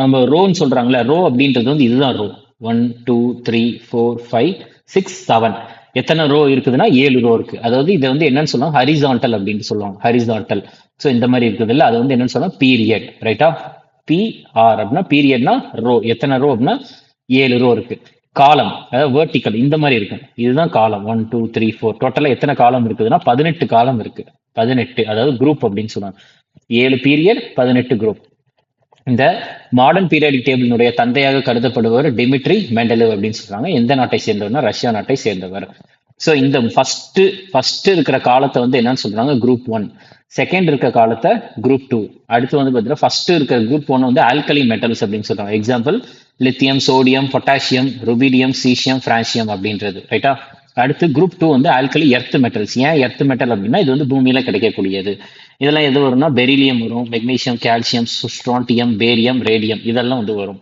நம்ம ரோன்னு சொல்றாங்களே, ரோ அப்படின்றது வந்து இதுதான் ரோ. 1 2 3 4 5 6 7 எத்தனை ரோ இருக்குதுன்னா 7 ரோ இருக்கு. அதாவது இதை வந்து என்னன்னு சொல்லுவாங்க ஹரிசான்டல் அப்படின்னு சொல்லுவாங்க. ஹரிசான்டல். ஸோ இந்த மாதிரி இருக்குது இல்லை, அது வந்து என்னன்னு சொல்லுவாங்க பீரியட். ரைட்டா, பிஆர் அப்படின்னா பீரியட்னா ரோ, எத்தனை ரோ அப்படின்னா 7 ரோ இருக்கு. காலம் அதாவது வேர்டிக்கல் இந்த மாதிரி இருக்கும், இதுதான் காலம். 1 2 3 4 டோட்டலா எத்தனை காலம் இருக்குதுன்னா 18 காலம் இருக்கு. 18 அதாவது குரூப் அப்படின்னு சொல்லுவாங்க. 7 பீரியட் 18 குரூப். இந்த மாடர்ன் பீரியாடிக் டேபிளினுடைய தந்தையாக கருதப்படுபவர் டிமிட்ரி மெண்டலவ் அப்படின்னு சொல்றாங்க. எந்த நாட்டை சேர்ந்தவர்னா ரஷ்யா நாட்டை சேர்ந்தவர். ஸோ இந்த ஃபர்ஸ்ட் இருக்கிற காலத்தை வந்து என்னன்னு சொல்றாங்க குரூப் 1, செகண்ட் இருக்க காலத்தை குரூப் 2, அடுத்து வந்து பார்த்தீங்கன்னா ஃபர்ஸ்ட் இருக்கிற குரூப் 1 வந்து ஆல்கலி மெட்டல்ஸ் அப்படின்னு சொல்றாங்க. Example lithium, sodium, potassium, rubidium, caesium, francium அப்படின்றது ரைட்டா. அடுத்து குரூப் 2 வந்து ஆல்கலி எர்த் மெட்டல்ஸ். ஏன் எர்த் மெட்டல் அப்படின்னா இது வந்து பூமியில கிடைக்கக்கூடியது. இதெல்லாம் எது வரும்னா பெரிலியம் வரும், magnesium, calcium, strontium, barium, radium இதெல்லாம் வந்து வரும்.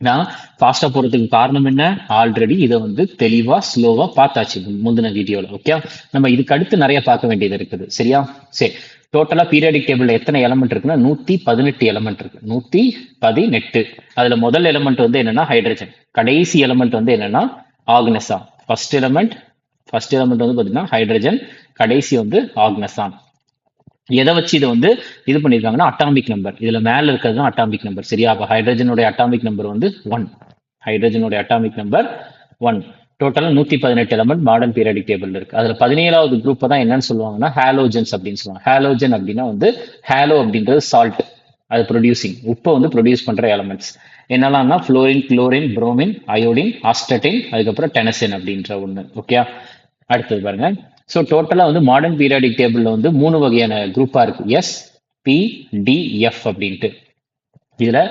நான் ஃபாஸ்டா போறதுக்கு காரணம் என்ன, ஆல்ரெடி இதை வந்து தெளிவா ஸ்லோவா பார்த்தாச்சு முந்தின வீடியோல. ஓகே, நம்ம இதுக்கு அடுத்து நிறைய பார்க்க வேண்டியது இருக்குது. சரியா, சரி. டோட்டலா பீரியாடிக் டேபிள்ல எத்தனை எலமெண்ட் இருக்குன்னா 118 எலமெண்ட் இருக்கு. 118. அதுல முதல் எலமெண்ட் வந்து என்னன்னா ஹைட்ரஜன், கடைசி எலமெண்ட் வந்து என்னன்னா ஆக்னஸான். ஃபர்ஸ்ட் எலமெண்ட் வந்து பாத்தீங்கன்னா ஹைட்ரஜன், கடைசி வந்து ஆக்னஸான். எதை வச்சு இதை வந்து இது பண்ணியிருக்காங்கன்னா அட்டாமிக் நம்பர், இதுல மேல இருக்கிறது தான் அட்டாமிக் நம்பர். சரியா, அப்ப ஹைட்ரஜனுடைய அட்டாமிக் நம்பர் வந்து 1. ஹைட்ரஜனுடைய அட்டாமிக் நம்பர் 1. டோட்டலா 118 எலமெண்ட் மாடர்ன் பீரியாடிக் டேபிள் இருக்கு. அதுல 17வது குரூப் தான் என்னன்னு சொல்லுவாங்கன்னா ஹாலோஜன்ஸ் அப்படின்னு சொல்லுவாங்க. ஹாலோஜன் அப்படின்னா வந்து ஹாலோ அப்படின்றது சால்ட், அது ப்ரொடியூசிங், உப்பை வந்து ப்ரொடியூஸ் பண்ற எலமெண்ட்ஸ் என்னெல்லாம்னா fluorine, chlorine, bromine, iodine, astatine, அதுக்கப்புறம் டெனசின் அப்படின்ற ஒண்ணு. ஓகே, அடுத்தது பாருங்க. ஸோ டோட்டலாக வந்து மாடர்ன் பீரியாடிக் டேபிளில் வந்து 3 வகையான குரூப்பாக இருக்கு. எஸ், பி, டி, எஃப் அப்படின்ட்டு. இதில்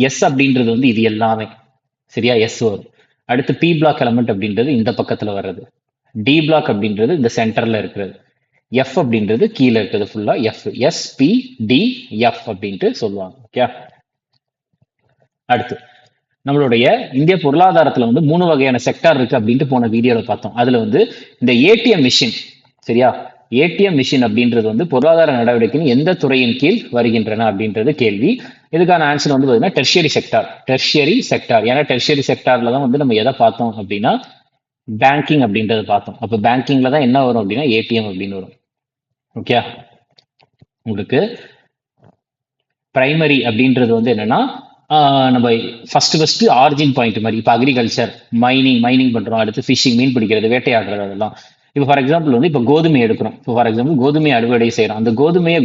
எஸ் அப்படின்றது வந்து இது எல்லாமே. சரியா, எஸ் வரும். அடுத்து பி பிளாக் எலமெண்ட் அப்படின்றது இந்த பக்கத்தில் வர்றது. டி பிளாக் அப்படின்றது இந்த சென்டரில் இருக்கிறது. எஃப் அப்படின்றது கீழே இருக்கிறது ஃபுல்லாக F. S, P, D, F அப்படின்ட்டு சொல்லுவாங்க. ஓகே, அடுத்து நம்மளுடைய இந்திய பொருளாதாரத்துல வந்து 3 வகையான செக்டார் இருக்கு அப்படின்ட்டு போன வீடியோல பார்த்தோம். அதுல வந்து இந்த ஏடிஎம் மிஷின், சரியா, ஏடிஎம் மிஷின் அப்படின்றது வந்து பொருளாதார நடவடிக்கையின் எந்த துறையின் கீழ் வருகின்றன அப்படின்றது கேள்வி. இதுக்கான ஆன்சர் வந்து பாத்தீங்கன்னா டெர்ஷியரி செக்டார். ஏன்னா டெர்ஷியரி செக்டார்ல தான் வந்து நம்ம எதை பார்த்தோம் அப்படின்னா பேங்கிங் அப்படின்றத பார்த்தோம். அப்ப பேங்கிங்ல தான் என்ன வரும் அப்படின்னா ஏடிஎம் அப்படின்னு வரும். ஓகே, உங்களுக்கு பிரைமரி அப்படின்றது வந்து என்னன்னா நம்ம ஃபர்ஸ்ட் ஆரிஜின் பாயிண்ட் மாதிரி. இப்போ அக்ரிகல்ச்சர், மைனிங் பண்றோம், அடுத்து ஃபிஷிங், மீன் பிடிக்கிறது, வேட்டையாடுறது, அதெல்லாம். இப்போ ஃபார் எக்ஸாம்பிள் வந்து இப்போ கோதுமை எடுக்கிறோம். இப்போ ஃபார் எக்ஸாம்பிள் கோதுமை அறுவடை செய்யறோம். அந்த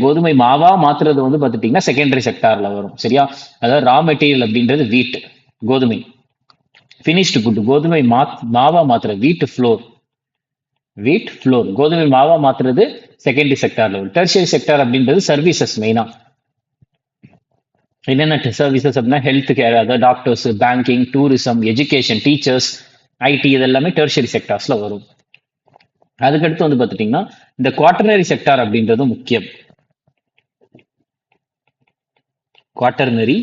கோதுமை மாவா மாத்துறது வந்து பார்த்துட்டீங்கன்னா செகண்டரி செக்டார்ல வரும். சரியா, அதாவது ரா மெட்டீரியல் அப்படின்றது வீட், கோதுமை. ஃபினிஷ்டு குட், கோதுமை மாவா மாத்துறது வீட் ஃப்ளோர், கோதுமை மாவா மாத்துறது செகண்டரி செக்டார்ல வரும். டெர்ஷியரி செக்டார் அப்படின்றது சர்வீசஸ். மெயினா என்னென்ன சர்வீசஸ் அப்படின்னா ஹெல்த் கேர், அதாவது doctors, banking, tourism, education, teachers, IT, இதெல்லாமே டெர்ஷியரி செக்டார்ஸ்ல வரும். அதுக்கடுத்து வந்து பார்த்துட்டீங்கன்னா இந்த குவாட்டர்னரி செக்டார் அப்படின்றது முக்கியம். Quaternary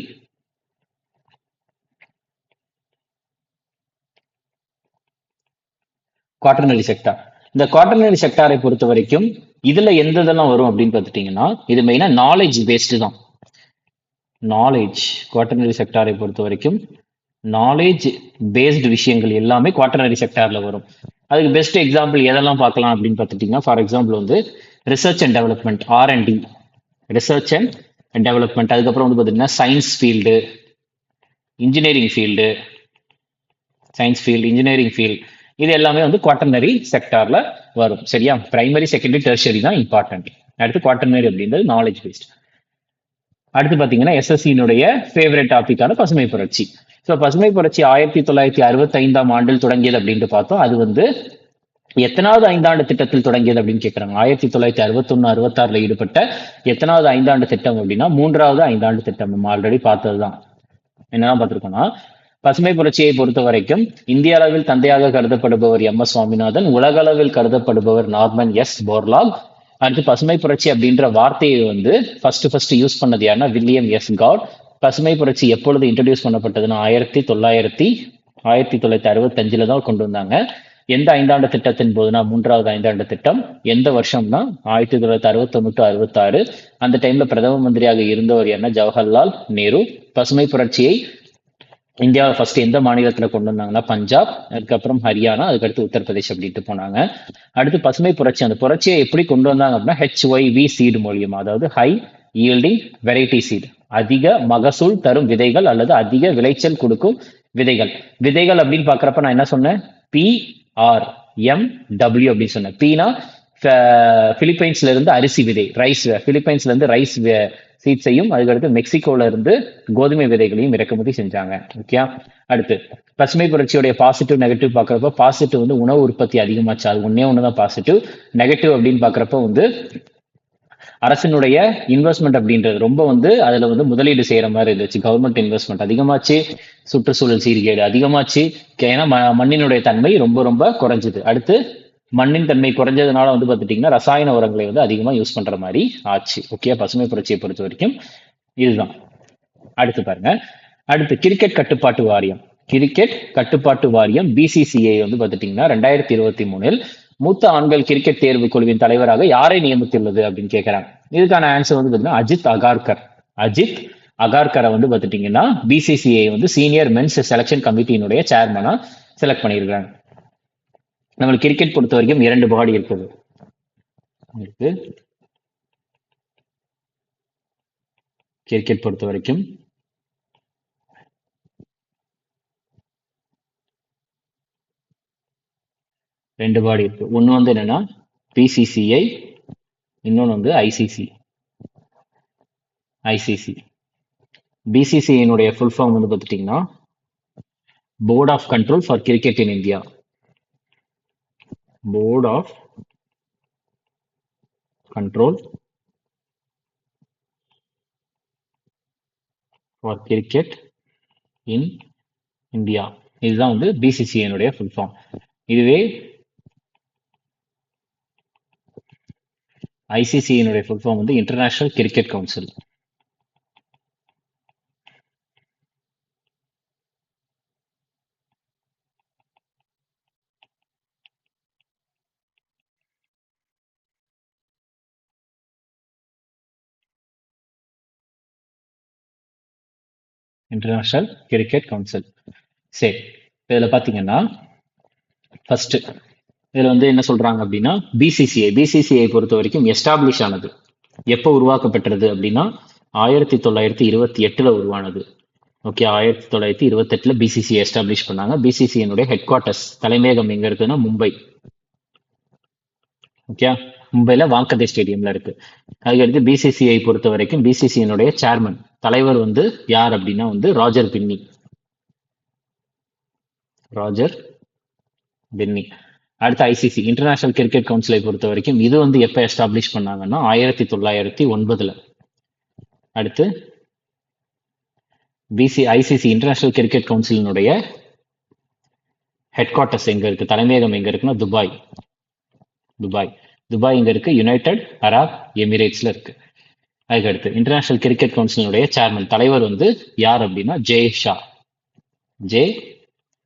sector. இந்த குவாட்டர்னரி செக்டாரை பொறுத்த வரைக்கும் இதுல எந்த இதெல்லாம் வரும் அப்படின்னு பார்த்துட்டீங்கன்னா இது மெயினா நாலேஜ் பேஸ்டு தான். குவாட்டர்னரி செக்டாரை பொறுத்த வரைக்கும் நாலேஜ் பேஸ்டு விஷயங்கள் எல்லாமே குவாட்டர்னரி செக்டார்ல வரும். அதுக்கு பெஸ்ட் எக்ஸாம்பிள் எதெல்லாம் பார்க்கலாம் அப்படின்னு பார்த்துட்டீங்கன்னா ஃபார் எக்ஸாம்பிள் வந்து research and development, R&D, research and development. அதுக்கப்புறம் வந்து பார்த்தீங்கன்னா சயின்ஸ் ஃபீல்டு, இன்ஜினியரிங் ஃபீல்டு, இது எல்லாமே வந்து குவாட்டர்னரி செக்டார்ல வரும். சரியா, பிரைமரி, செகண்டரி, டெர்ஷரி தான் இம்பார்ட்டன்ட். அடுத்து குவாட்டர்னரி அப்படின்றது நாலேஜ் பேஸ்ட். அடுத்து பார்த்தீங்கன்னா எஸ்எஸ்சியினுடைய ஃபேவரட் டாபிக்கான பசுமை புரட்சி. ஸோ பசுமை புரட்சி 1965ஆம் ஆண்டில் தொடங்கியது அப்படின்ட்டு பார்த்தோம். அது வந்து எத்தனாவது ஐந்தாண்டு திட்டத்தில் தொடங்கியது அப்படின்னு கேட்குறாங்க. 1961-66ல ஈடுபட்ட எத்தனாவது ஐந்தாண்டு திட்டம் அப்படின்னா 3வது ஐந்தாண்டு திட்டம். நம்ம ஆல்ரெடி பார்த்ததுதான். என்னெல்லாம் பார்த்துருக்கோம்னா பசுமை புரட்சியை பொறுத்த வரைக்கும் இந்திய அளவில் தந்தையாக கருதப்படுபவர் MS சுவாமிநாதன், உலக அளவில் கருதப்படுபவர் நார்மன் S போர்லாக். அடுத்து பசுமை புரட்சி அப்படின்ற வார்த்தையை வந்து ஃபர்ஸ்ட் யூஸ் பண்ணது யாருன்னா வில்லியம் எஸ் காட். பசுமை புரட்சி எப்பொழுது இன்ட்ரடியூஸ் பண்ணப்பட்டதுன்னா 1965 தான் கொண்டு வந்தாங்க. எந்த ஐந்தாண்டு திட்டத்தின் போதுனா 3வது ஐந்தாண்டு திட்டம். எந்த வருஷம்னா 1961-66. அந்த டைம்ல பிரதம மந்திரியாக இருந்தவர் என்ன, ஜவஹர்லால் நேரு. பசுமை புரட்சியை இந்தியாவில் ஃபர்ஸ்ட் எந்த மாநிலத்துல கொண்டு வந்தாங்கன்னா பஞ்சாப், அதுக்கப்புறம் ஹரியானா, அதுக்கடுத்து உத்தரப்பிரதேஷ் அப்படின்ட்டு போனாங்க. அடுத்து பசுமை புரட்சி, அந்த புரட்சியை எப்படி கொண்டு வந்தாங்க அப்படின்னா HYV சீடு மூலியமா, அதாவது ஹை ஈல்டிங் வெரைட்டி சீடு. அதிக மகசூல் தரும் விதைகள் அல்லது அதிக விளைச்சல் கொடுக்கும் விதைகள். விதைகள் அப்படின்னு பாக்குறப்ப நான் என்ன சொன்னேன்? PRMW அப்படின்னு சொன்னேன். பீனா பிலிப்பைன்ஸ்ல இருந்து அரிசி விதை, ரைஸ். பிலிப்பைன்ஸ்ல இருந்து ரைஸ் சீட்ஸையும், அதுக்கடுத்து மெக்சிகோல இருந்து கோதுமை விதைகளையும் இறக்குமதி செஞ்சாங்க. ஓகே. அடுத்து பசுமை புரட்சியோடைய பாசிட்டிவ் நெகட்டிவ் பாக்குறப்ப, பாசிட்டிவ் வந்து உணவு உற்பத்தி அதிகமாச்சு, அது ஒன்னே ஒண்ணுதான் பாசிட்டிவ். நெகட்டிவ் அப்படின்னு பாக்குறப்ப வந்து அரசினுடைய இன்வெஸ்ட்மெண்ட் அப்படின்றது ரொம்ப வந்து அதுல வந்து முதலீடு செய்யற மாதிரி இருந்துச்சு. கவர்மெண்ட் இன்வெஸ்ட்மெண்ட் அதிகமாச்சு, சுற்றுச்சூழல் சீர்கேடு அதிகமாச்சு. ஏன்னா மண்ணினுடைய தன்மை ரொம்ப ரொம்ப குறைஞ்சது. அடுத்து மண்ணின் தன்மை குறைஞ்சதுனால வந்து பார்த்துட்டீங்கன்னா ரசாயன உரங்களை வந்து அதிகமா யூஸ் பண்ற மாதிரி ஆச்சு. ஓகே, பசுமை புரட்சியை பொறுத்த வரைக்கும் இதுதான். அடுத்து பாருங்க, அடுத்து கிரிக்கெட் கட்டுப்பாட்டு வாரியம். கிரிக்கெட் கட்டுப்பாட்டு வாரியம் BCCI வந்து பார்த்துட்டீங்கன்னா 2023 மூத்த ஆண்கள் கிரிக்கெட் தேர்வு குழுவின் தலைவராக யாரை நியமித்துள்ளது அப்படின்னு கேட்கிறாங்க. இதுக்கான ஆன்சர் வந்து பார்த்தீங்கன்னா அஜித் அகார்கர். அஜித் அகார்கரை வந்து பார்த்துட்டீங்கன்னா BCCI வந்து சீனியர் மென்ஸ் செலக்ஷன் கமிட்டியினுடைய சேர்மனா செலக்ட் பண்ணியிருக்காங்க. நம்மளுக்கு கிரிக்கெட் பொறுத்த வரைக்கும் 2 பாடி இருக்குது. கிரிக்கெட் பொறுத்த வரைக்கும் 2 பாடி இருக்கு. ஒன்னு வந்து என்னன்னா BCCI, இன்னொன்னு வந்து ICC. BCCI ஃபுல் ஃபார்ம் வந்து பார்த்துட்டீங்கன்னா board of control for cricket in India. Board of control for cricket in India. இதுதான் வந்து BCCI ஃபுல் ஃபார்ம். இதுவே ICC ஃபுல் ஃபார்ம் வந்து international cricket council. International cricket council. சரி, இதுல பாத்தீங்கன்னா ஃபர்ஸ்ட் இதுல வந்து என்ன சொல்றாங்க அப்படின்னா BCCI பொறுத்த வரைக்கும் எஸ்டாப்ளிஷ் ஆனது எப்போ உருவாக்கப்பட்டது அப்படின்னா 1928 உருவானது. ஓகே, 1928 BCCI எஸ்டாப்ளிஷ் பண்ணாங்க. BCCI ஹெட் குவார்ட்டர்ஸ் தலைமையகம் எங்க இருக்குன்னா மும்பை. ஓகே, மும்பைல வாங்கதே ஸ்டேடியம்ல இருக்கு. அதுக்கடுத்து BCCI பொறுத்த வரைக்கும் BCCI சேர்மன் தலைவர் வந்து யார் அப்படின்னா வந்து ராஜர் பென்னி. அடுத்து ICC இன்டர்நேஷனல் கிரிக்கெட் கவுன்சிலை பொறுத்த வரைக்கும் இது வந்து எப்ப எஸ்டாப்ளிஷ் பண்ணாங்கன்னா 1909. அடுத்து ICC இன்டர்நேஷனல் கிரிக்கெட் கவுன்சிலினுடைய ஹெட் குவார்ட்டர்ஸ் எங்க இருக்கு, தலைமையகம் எங்க இருக்குன்னா துபாய் இங்க இருக்கு, யுனைடெட் அரப் எமிரேட்ஸ்ல இருக்கு. அதுக்கடுத்து இன்டர்நேஷனல் கிரிக்கெட் கவுன்சிலுடைய சேர்மன் தலைவர் வந்து யார் அப்படின்னா ஜே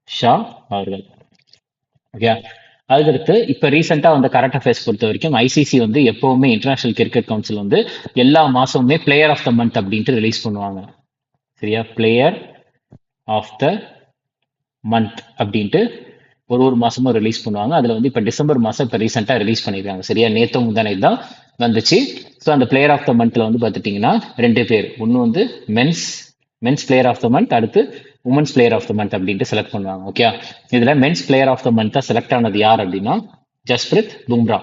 ஷா அவர்கள். ஓகே, அதுக்கடுத்து இப்ப ரீசெண்டா வந்து கரண்ட் அஃபேர்ஸ் பொறுத்த வரைக்கும் ICC வந்து எப்பவுமே இன்டர்நேஷனல் கிரிக்கெட் கவுன்சில் வந்து எல்லா மாசமுமே பிளேயர் ஆஃப் த மந்த் அப்படின்ட்டு ரிலீஸ் பண்ணுவாங்க. சரியா, பிளேயர் ஆஃப் த மந்த் அப்படின்ட்டு ஒரு மாசமும் ரிலீஸ் பண்ணுவாங்க. அதுல வந்து இப்ப டிசம்பர் மாசம் இப்ப ரீசெண்டா ரிலீஸ் பண்ணிருக்காங்க. சரியா, நேத்தும் முந்தானே தான் வந்துச்சு. ஸோ அந்த பிளேயர் ஆஃப் த மந்த்ல வந்து பாத்துட்டீங்கன்னா 2 பேர், ஒன்னு வந்து men's player of the month, அடுத்து women's player of the month அப்படின்ட்டு செலக்ட் பண்ணுவாங்க. ஓகே, இதுல men's player of the month select ஆனது யார் அப்படின்னா ஜஸ்பிரித் பும்ரா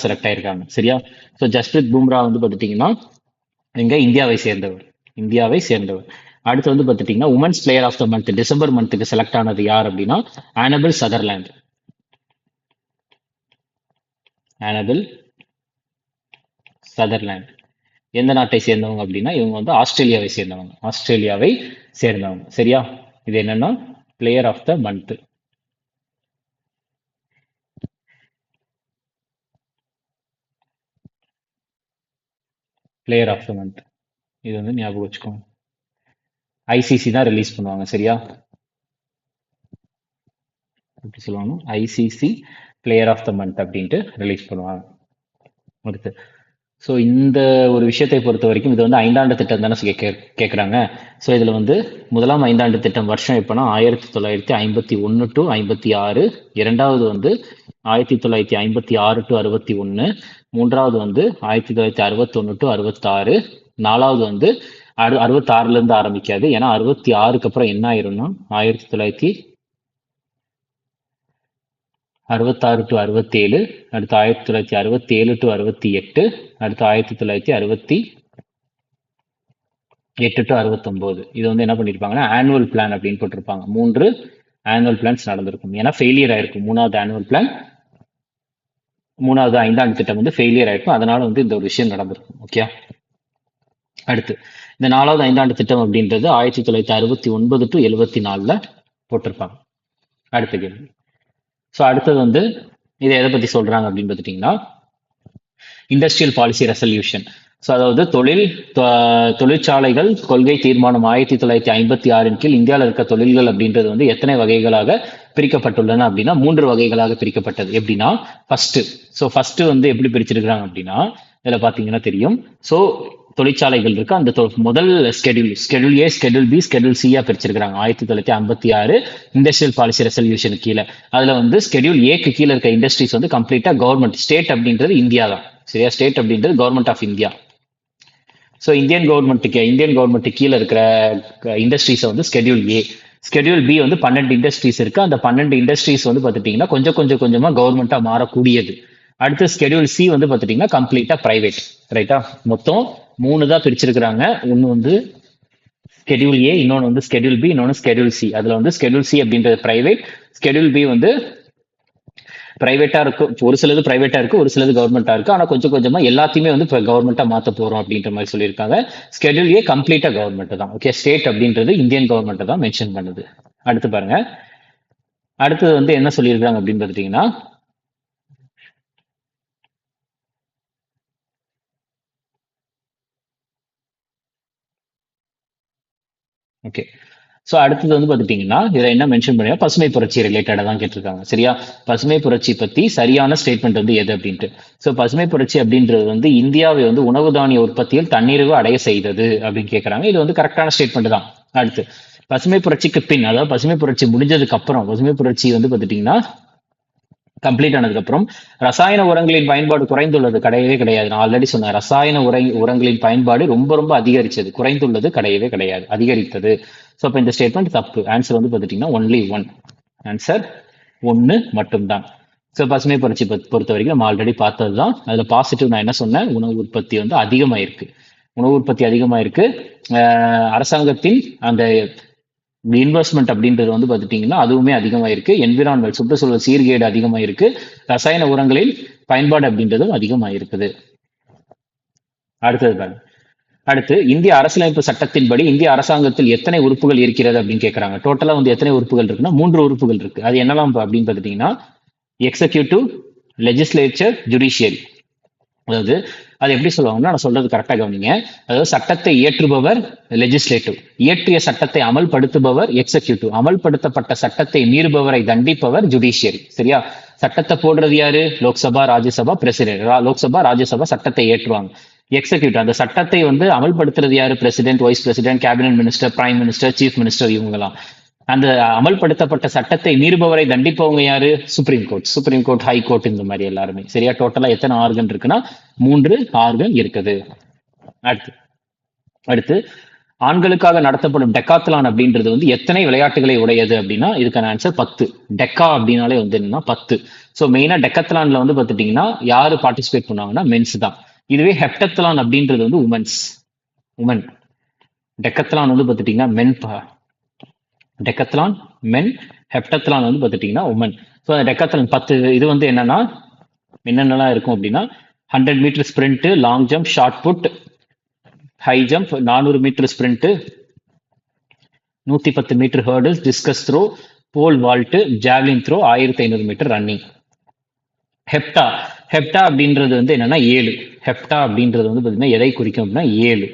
செலக்ட் ஆயிருக்காங்க. சரியா, ஸோ ஜஸ்பிரித் பும்ரா வந்து பாத்துட்டீங்கன்னா இங்க இந்தியாவை சேர்ந்தவர். அடுத்து வந்து பாத்துட்டீங்கன்னா women's player of the month December மந்த்துக்கு செலக்ட் ஆனது யார் அப்படின்னா ஆனபிள் சதர்லேண்ட். எந்த நாட்டை சேர்ந்தவங்க அப்படின்னா இவங்க வந்து ஆஸ்திரேலியாவை சேர்ந்தவங்க. சரியா, இது என்னன்னா பிளேயர் ஆஃப் த மந்த். இது வந்து ஞாபகம் வச்சுக்கோங்க. ICC தான் ரிலீஸ் பண்ணுவாங்க. சரியா, எப்படி சொல்லுவாங்க, ICC player of the month அப்படின்ட்டு ரிலீஸ் பண்ணுவாங்க. அடுத்து ஸோ இந்த ஒரு விஷயத்தை பொறுத்த வரைக்கும் இது வந்து 5ஆண்டு திட்டம் தானே கேட்குறாங்க. ஸோ இதில் வந்து முதலாம் 5ஆண்டு திட்டம் வருஷம் எப்போனா 1951 to 56, இரண்டாவது வந்து 1956 to 61, மூன்றாவது வந்து 1961 to 66, 4வது வந்து 66ல இருந்து ஆரம்பிக்காது. ஏன்னா 66க்கு அப்புறம் என்ன ஆயிரும்னா 1966 டு 67, அடுத்து 1967 டு 68, அடுத்து 1968 டு 69. இது வந்து என்ன பண்ணிருப்பாங்கன்னா ஆனுவல் பிளான் அப்படின்னு போட்டிருப்பாங்க. 3 ஆனுவல் பிளான்ஸ் நடந்திருக்கும். ஏன்னா ஃபெயிலியர் ஆயிருக்கும். 3வது ஆனுவல் பிளான், 3வது ஐந்தாண்டு திட்டம் வந்து ஃபெயிலியர் ஆயிருக்கும். அதனால வந்து இந்த ஒரு விஷயம் நடந்திருக்கும். ஓகே. அடுத்து இந்த 4வது ஐந்தாண்டு திட்டம் அப்படின்றது 1969 டு 74ல போட்டிருப்பாங்க. அடுத்த கேள்வி. ஸோ அடுத்தது வந்து இதை எதை பத்தி சொல்றாங்க அப்படின்னு பார்த்துட்டீங்கன்னா இண்டஸ்ட்ரியல் பாலிசி ரெசல்யூஷன். ஸோ அதாவது தொழிற்சாலைகள் கொள்கை தீர்மானம் 1956 கீழ் இந்தியாவில் இருக்க தொழில்கள் அப்படின்றது வந்து எத்தனை வகைகளாக பிரிக்கப்பட்டுள்ளன அப்படின்னா 3 வகைகளாக பிரிக்கப்பட்டது. எப்படின்னா ஃபர்ஸ்ட் வந்து எப்படி பிரிச்சிருக்கிறாங்க அப்படின்னா இதுல பாத்தீங்கன்னா தெரியும். ஸோ தொழிற்சாலைகள் இருக்கு. அந்த முதல் ஸ்கெடியூல் ஏ, ஸ்கெடியூல் பி, ஸ்கெடியூல் சியா பிரிச்சிருக்காங்க 1956 இண்டஸ்ட்ரியல் பாலிசி ரெசல்யூஷன் கீழே. அதுல வந்து ஸ்கெடியூல் ஏக்கு கீழே இருக்க இண்டஸ்ட்ரீஸ் வந்து கம்ப்ளீட்டா கவர்மெண்ட், ஸ்டேட் அப்படின்றது இந்தியா தான். சரியா? ஸ்டேட் அப்படின்றது government of India. So Indian government கீழே இருக்கிற இண்டஸ்ட்ரீஸை வந்து ஸ்கெடியூல் ஏ. ஸ்கெடியூல் பி வந்து 12 இண்டஸ்ட்ரீஸ் இருக்கு. அந்த 12 இண்டஸ்ட்ரீஸ் வந்து பார்த்துட்டீங்கன்னா கொஞ்சமா கவர்மெண்டா மாறக்கூடியது. அடுத்து ஸ்கெடியூல் சி வந்து பார்த்துட்டீங்கன்னா கம்ப்ளீட்டா பிரைவேட். ரைட்டா? மொத்தம் 3 தான் பிரிச்சிருக்கிறாங்க. ஒன்று வந்து ஸ்கெடியூல் ஏ, இன்னொன்று வந்து ஸ்கெடியூல் பி, இன்னொன்று ஸ்கெடியூல் சி. அதுல வந்து ஸ்கெடியூல் சி அப்படின்றது பிரைவேட், ஸ்கெடியூல் பி வந்து பிரைவேட்டா இருக்கு. ஒரு சிலது பிரைவேட்டா இருக்கு, ஒரு சிலது கவர்மெண்டா இருக்கு. ஆனா கொஞ்சமா எல்லாத்தையுமே வந்து இப்போ கவர்மெண்டா மாத்த போறோம் அப்படின்ற மாதிரி சொல்லியிருக்காங்க. ஸ்கெடியூல் ஏ கம்ப்ளீட்டா கவர்மெண்ட் தான். ஓகே. ஸ்டேட் அப்படின்றது இந்தியன் கவர்மெண்ட் தான் மென்ஷன் பண்ணுது. அடுத்து பாருங்க. அடுத்தது வந்து என்ன சொல்லியிருக்காங்க அப்படின்னு பார்த்துட்டீங்கன்னா ஓகே. ஸோ அடுத்தது வந்து பார்த்துட்டீங்கன்னா இதில் என்ன மென்ஷன் பண்ணி பசுமை புரட்சி ரிலேட்டடாக தான் கேட்டிருக்காங்க. சரியா? பசுமை புரட்சி பற்றி சரியான ஸ்டேட்மெண்ட் வந்து எது அப்படின்ட்டு. ஸோ பசுமை புரட்சி அப்படின்றது வந்து இந்தியாவை வந்து உணவு தானிய உற்பத்தியில் தன்னிறைவு அடைய செய்தது அப்படின்னு கேட்குறாங்க. இது வந்து கரெக்டான ஸ்டேட்மெண்ட் தான். அடுத்து பசுமை புரட்சிக்கு பின், அதாவது பசுமை புரட்சி முடிஞ்சதுக்கு அப்புறம், பசுமை புரட்சி வந்து பார்த்துட்டீங்கன்னா கம்ப்ளீட் ஆனதுக்கு அப்புறம் ரசாயன உரங்களின் பயன்பாடு குறைந்துள்ளது கிடையவே கிடையாது. நான் ஆல்ரெடி சொன்னேன், ரசாயன உரங்களின் பயன்பாடு ரொம்ப அதிகரிச்சது, குறைந்துள்ளது கிடையவே கிடையாது, அதிகரித்தது. ஸோ அப்போ இந்த ஸ்டேட்மெண்ட் தப்பு. ஆன்சர் வந்து பார்த்துட்டீங்கன்னா ஒன்லி ஒன். ஆன்சர் ஒன்று மட்டும்தான். ஸோ பசுமை புரட்சி பொறுத்த வரைக்கும் நம்ம ஆல்ரெடி பார்த்தது தான். அதில் பாசிட்டிவ் நான் என்ன சொன்னேன், உணவு உற்பத்தி வந்து அதிகமாயிருக்கு. உணவு உற்பத்தி அதிகமாயிருக்கு. அரசாங்கத்தின் அந்த இன்வெஸ்ட்மெண்ட் அப்படின்றது வந்து பார்த்துட்டீங்கன்னா அதுவுமே அதிகமாயிருக்கு. என்விரான்மெண்ட், சுற்றுச்சூழல் சீர்கேடு அதிகமாயிருக்கு. ரசாயன உரங்களில் பயன்பாடு அப்படின்றதும் அதிகமாயிருக்குது. அடுத்தது பாருங்க. அடுத்து இந்திய அரசியலமைப்பு சட்டத்தின்படி இந்திய அரசாங்கத்தில் எத்தனை உறுப்புகள் இருக்கிறது அப்படின்னு கேட்கறாங்க. டோட்டலா வந்து எத்தனை உறுப்புகள் இருக்குன்னா 3 உறுப்புகள் இருக்கு. அது என்னலாம் அப்படின்னு பார்த்துட்டீங்கன்னா எக்ஸிக்யூட்டிவ், லெஜிஸ்லேச்சர், ஜுடிஷியரி. அதாவது அது எப்படி சொல்லுவாங்கன்னா, நான் சொல்றது கரெக்டாக கவனிங்க. அதாவது சட்டத்தை இயற்றுபவர் லெஜிஸ்லேட்டிவ், இயற்றிய சட்டத்தை அமல்படுத்துபவர் எக்ஸிக்யூட்டிவ், அமல்படுத்தப்பட்ட சட்டத்தை மீறுபவரை தண்டிப்பவர் ஜுடிஷியரி. சரியா? சட்டத்தை போடுறது யாரு? லோக்சபா, ராஜ்யசபா, பிரசிடென்ட். லோக்சபா, ராஜ்யசபா சட்டத்தை ஏற்றுவாங்க. எக்ஸிக்யூட்டிவ் அந்த சட்டத்தை வந்து அமல்படுத்துறது யாரு? President, vice president, cabinet minister, prime minister, chief minister, இவங்கலாம். அந்த அமல்படுத்தப்பட்ட சட்டத்தை மீறுபவரை தண்டிப்பவங்க யாரு? சுப்ரீம் கோர்ட், ஹை கோர்ட், இந்த மாதிரி எல்லாருமே. சரியா? டோட்டலா எத்தனை ஆர்கன் இருக்குன்னா 3 ஆர்கன் இருக்குது. அடுத்து ஆண்களுக்காக நடத்தப்படும் டெக்காத்லான் அப்படின்றது வந்து எத்தனை விளையாட்டுகளை உடையது அப்படின்னா இதுக்கான ஆன்சர் 10. டெக்கா அப்படின்னாலே வந்து என்னன்னா 10. ஸோ மெயினா டெக்கத்லான்ல வந்து பார்த்துட்டீங்கன்னா யாரு பார்ட்டிசிபேட் பண்ணுவாங்கன்னா மென்ஸ் தான். இதுவே ஹெப்டத்லான் அப்படின்றது வந்து உமன். டெக்கத்லான் வந்து பார்த்துட்டீங்கன்னா டெக்கத்லான் மென், ஹெப்டத்லான் வந்து பார்த்துட்டீங்கன்னா உமன். ஸோ டெக்கத்லான் 10 இது வந்து என்னென்னலாம் இருக்கும் அப்படின்னா 100 metre sprint, long jump, shot put, high jump, 400 metre sprint, 110 metre hurdles, discus throw, pole vault, javelin throw, 1500 metre running. Hepta அப்படின்றது வந்து என்னன்னா 7. ஹெப்டா அப்படின்றது வந்து பார்த்தீங்கன்னா எதை குறிக்கும் அப்படின்னா 7.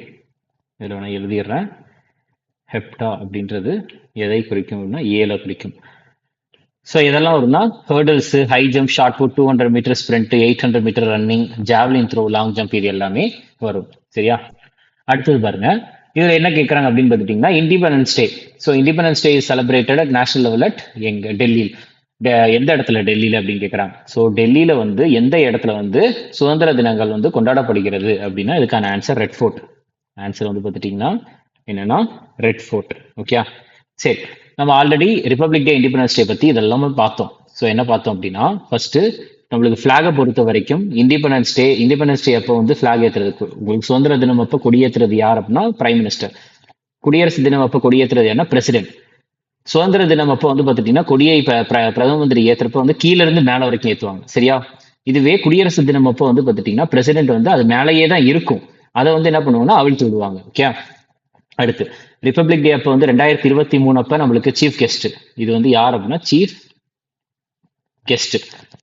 இதில் நான் எழுதிடுறேன். ஹெப்டா அப்படின்றது எதை குறிக்கும் அப்படின்னா 7 குறிக்கும். ஸோ இதெல்லாம் வரும்னா hurdles, high jump, shot put, 200 metre sprint, 800 metre running, javelin throw, long jump, இது எல்லாமே வரும். சரியா? அடுத்தது பாருங்க. இதுல என்ன கேட்கறாங்க அப்படின்னு பார்த்துட்டீங்கன்னா independence day. So independence day is celebrated at national level at எங்க டெல்லியில். எந்த இடத்துல? டெல்லியில அப்படின்னு கேட்கறாங்க. ஸோ டெல்லியில வந்து எந்த இடத்துல வந்து சுதந்திர தினங்கள் வந்து கொண்டாடப்படுகிறது அப்படின்னா இதுக்கான ஆன்சர் ரெட் ஃபோர்ட். ஆன்சர் வந்து பார்த்துட்டிங்கன்னா என்னன்னா ரெட் ஃபோர்ட். ஓகே, சரி. நம்ம ஆல்ரெடி ரிப்பப்ளிக் டே, இண்டிபெண்டன்ஸ் டே பற்றி இதெல்லாமே பார்த்தோம். ஸோ என்ன பார்த்தோம் அப்படின்னா, ஃபர்ஸ்ட் நம்மளுக்கு ஃபிளாகை பொறுத்த வரைக்கும் இண்டிபெண்டன்ஸ் டே அப்போ வந்து ஃபிளாக் ஏற்றுறது, உங்களுக்கு சுதந்திர தினம் அப்போ கொடியேற்றுறது யார் அப்படின்னா பிரைம் மினிஸ்டர். குடியரசு தினம் அப்போ கொடியேற்றுறது யாருன்னா பிரசிடென்ட். சுதந்திர தினம் அப்போ வந்து பார்த்துட்டீங்கன்னா கொடியை பிரதம மந்திரி ஏற்றுறப்ப வந்து கீழ இருந்து மேலே வரைக்கும் ஏற்றுவாங்க, சரியா? இதுவே குடியரசு தினம் அப்போ வந்து பார்த்துட்டீங்கன்னா பிரசிடென்ட் வந்து அது மேலேயே தான் இருக்கும், அதை வந்து என்ன பண்ணுவாங்கன்னா அவிழ்த்து விடுவாங்க. ஓகே, அடுத்து ரிப்பப்ளிக் டே அப்போ வந்து 2023 அப்ப நம்மளுக்கு சீஃப் கெஸ்ட், இது வந்து யார் அப்படின்னா சீஃப் கெஸ்ட்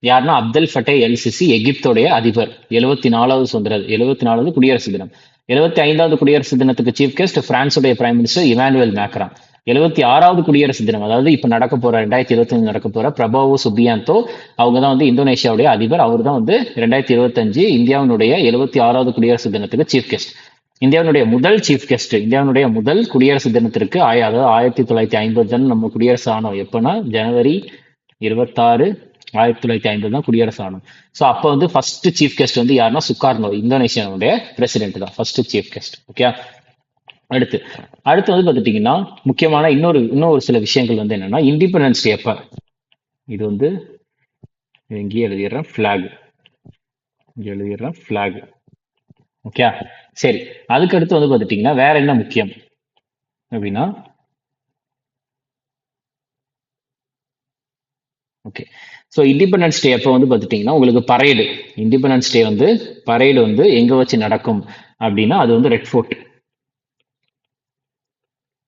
யாருன்னா அப்தல் ஃபட்டே எல் சிசி, எகிப்தோடைய அதிபர். 74வது குடியரசு தினம். 75வது குடியரசு தினத்துக்கு சீஃப் கெஸ்ட் பிரான்ஸுடைய பிரைம் மினிஸ்டர் இமானுவேல் மேக்ரான். 76வது குடியரசு தினம், அதாவது இப்ப நடக்க போற 2025 நடக்க போற பிரபாவோ சுபியாந்தோ, அவங்க தான் வந்து இந்தோனேஷியாவுடைய அதிபர். அவர் தான் வந்து 2025 இந்தியாவினுடைய 76வது குடியரசு தினத்துக்கு சீஃப் கெஸ்ட். இந்தியாவினுடைய முதல் சீஃப் கெஸ்ட், இந்தியாவினுடைய முதல் குடியரசு தினத்திற்கு அதாவது 1950 நம்ம குடியரசு ஆனோம். எப்பன்னா ஜனவரி 26, 1950 தான் குடியரசு ஆனோம். ஸோ அப்போ வந்து ஃபர்ஸ்ட் சீஃப் கெஸ்ட் வந்து யாருன்னா சுகார்னோ, இந்தோனேஷியாவுடைய பிரசிடென்ட் தான் ஃபர்ஸ்ட் சீஃப் கெஸ்ட். ஓகே, அடுத்து வந்து பார்த்துட்டீங்கன்னா முக்கியமான இன்னொரு சில விஷயங்கள் வந்து என்னன்னா, இண்டிபெண்டன்ஸ் டே அப்ப இது வந்து இங்கேயே எழுதிடுறேன் ஃபிளாக். ஓகே, சரி. அதுக்கு அடுத்து வந்து பார்த்துட்டீங்கன்னா வேற என்ன முக்கியம் அப்படின்னா, ஓகே, ஸோ இண்டிபெண்டன்ஸ் டே அப்போ வந்து பார்த்துட்டிங்கன்னா உங்களுக்கு இண்டிபெண்டன்ஸ் டே வந்து பரேடு வந்து எங்கே வச்சு நடக்கும் அப்படின்னா அது வந்து ரெட் ஃபோர்ட்.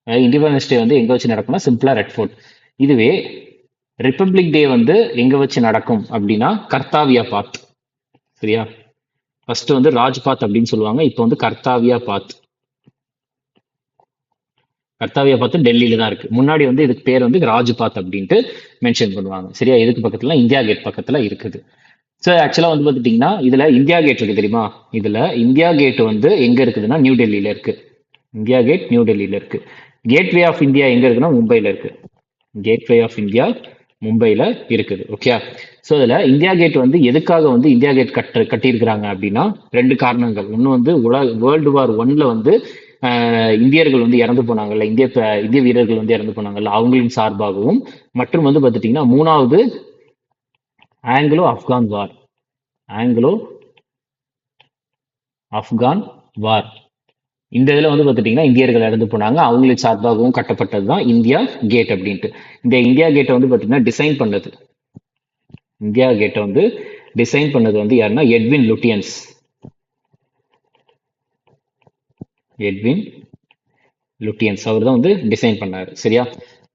இண்டிபெண்டன்ஸ் டே வந்து எங்கே வச்சு நடக்கும்னா சிம்பிளா ரெட் ஃபோர்ட். இதுவே ரிப்பப்ளிக் டே வந்து எங்கே வச்சு நடக்கும் அப்படின்னா கர்த்தாவியா பாத், சரியா? ஃபர்ஸ்ட் வந்து ராஜ்பாத் அப்படின்னு சொல்லுவாங்க, இப்போ வந்து கர்த்தாவியா பாத் டெல்லியில தான் இருக்கு. முன்னாடி வந்து இதுக்கு பேர் வந்து ராஜ்பாத் அப்படின்ட்டு மென்ஷன் பண்ணுவாங்க, சரியா? இதுக்கு பக்கத்துல இந்தியா கேட் பக்கத்துல இருக்குது. ஸோ ஆக்சுவலா வந்து பார்த்துட்டீங்கன்னா இதுல இந்தியா கேட் இருக்கு தெரியுமா? இதுல இந்தியா கேட் வந்து எங்க இருக்குதுன்னா நியூ டெல்லியில இருக்கு. இந்தியா கேட் நியூ டெல்லியில இருக்கு. கேட்வே ஆஃப் இந்தியா எங்க இருக்குன்னா மும்பைல இருக்கு. கேட்வே ஆஃப் இந்தியா மும்பைல இருக்குது. ஓகே, ஸோ இதுல இந்தியா கேட் வந்து எதுக்காக வந்து இந்தியா கேட் கட்டியிருக்கிறாங்க அப்படின்னா ரெண்டு காரணங்கள். ஒன்று வந்து வேர்ல்டு வார் 1ல வந்து இந்தியர்கள் வந்து இறந்து போனாங்கல்ல, இந்திய வீரர்கள் வந்து இறந்து போனாங்கல்ல, அவங்களின் சார்பாகவும், மற்றும் வந்து பார்த்துட்டீங்கன்னா மூணாவது ஆங்கிலோ ஆப்கான் வார். இந்த இதுல வந்து பார்த்துட்டீங்கன்னா இந்தியர்கள் இறந்து போனாங்க, அவங்களுக்கு சார்பாகவும் கட்டப்பட்டது தான் இந்தியா கேட் அப்படின்ட்டு. இந்த இந்தியா கேட்டை வந்து பார்த்தீங்கன்னா டிசைன் பண்ணது வந்து யாருன்னா எட்வின் லுட்டியன்ஸ் அவர் தான் வந்து டிசைன் பண்ணாரு, சரியா?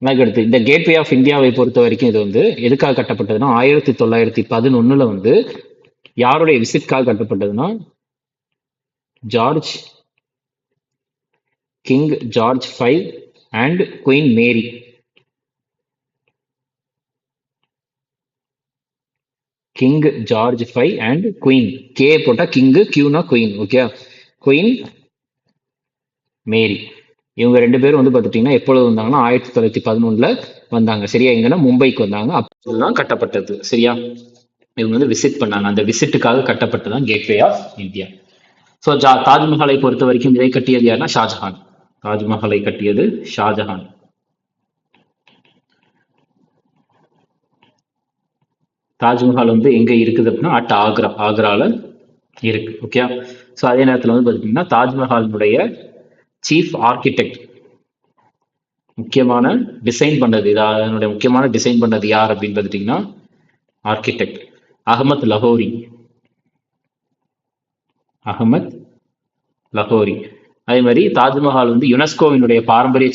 அதுக்கடுத்து இந்த கேட்வே ஆஃப் இந்தியாவை பொறுத்த வரைக்கும் இது வந்து எதுக்காக கட்டப்பட்டதுன்னா 1911 வந்து யாருடைய விசிட்காக கட்டப்பட்டதுன்னா king George V and queen Mary. King George V and queen, K போட்டா கிங், கியூனா குயின். ஓகே, குயின் மேரி இவங்க ரெண்டு பேரும் வந்து பார்த்துட்டீங்கன்னா எப்பொழுது வந்தாங்கன்னா 1911 வந்தாங்க, சரியா? எங்கன்னா மும்பைக்கு வந்தாங்க, அப்போதான் கட்டப்பட்டது, சரியா? இவங்க வந்து விசிட் பண்ணாங்க, அந்த விசிட்டுக்காக கட்டப்பட்டதான் கேட்வே ஆஃப் இந்தியா. ஸோ தாஜ்மஹாலை பொறுத்த வரைக்கும் இதை கட்டியது யாருன்னா ஷாஜஹான். தாஜ்மஹாலை கட்டியது ஷாஜஹான். தாஜ்மஹால் வந்து எங்க இருக்குது அப்படின்னா அட் ஆக்ரால இருக்கு. ஓகே, ஸோ அதே நேரத்தில் வந்து பார்த்தீங்கன்னா தாஜ்மஹாலினுடைய சீஃப் ஆர்கிடெக்ட் முக்கியமான டிசைன் பண்ணது யார் அப்படின்னு பார்த்துட்டீங்கன்னா ஆர்கிடெக்ட் அகமத் லஹோரி. அதே மாதிரி தாஜ்மஹால் வந்து யுனெஸ்கோவினுடைய பாரம்பரிய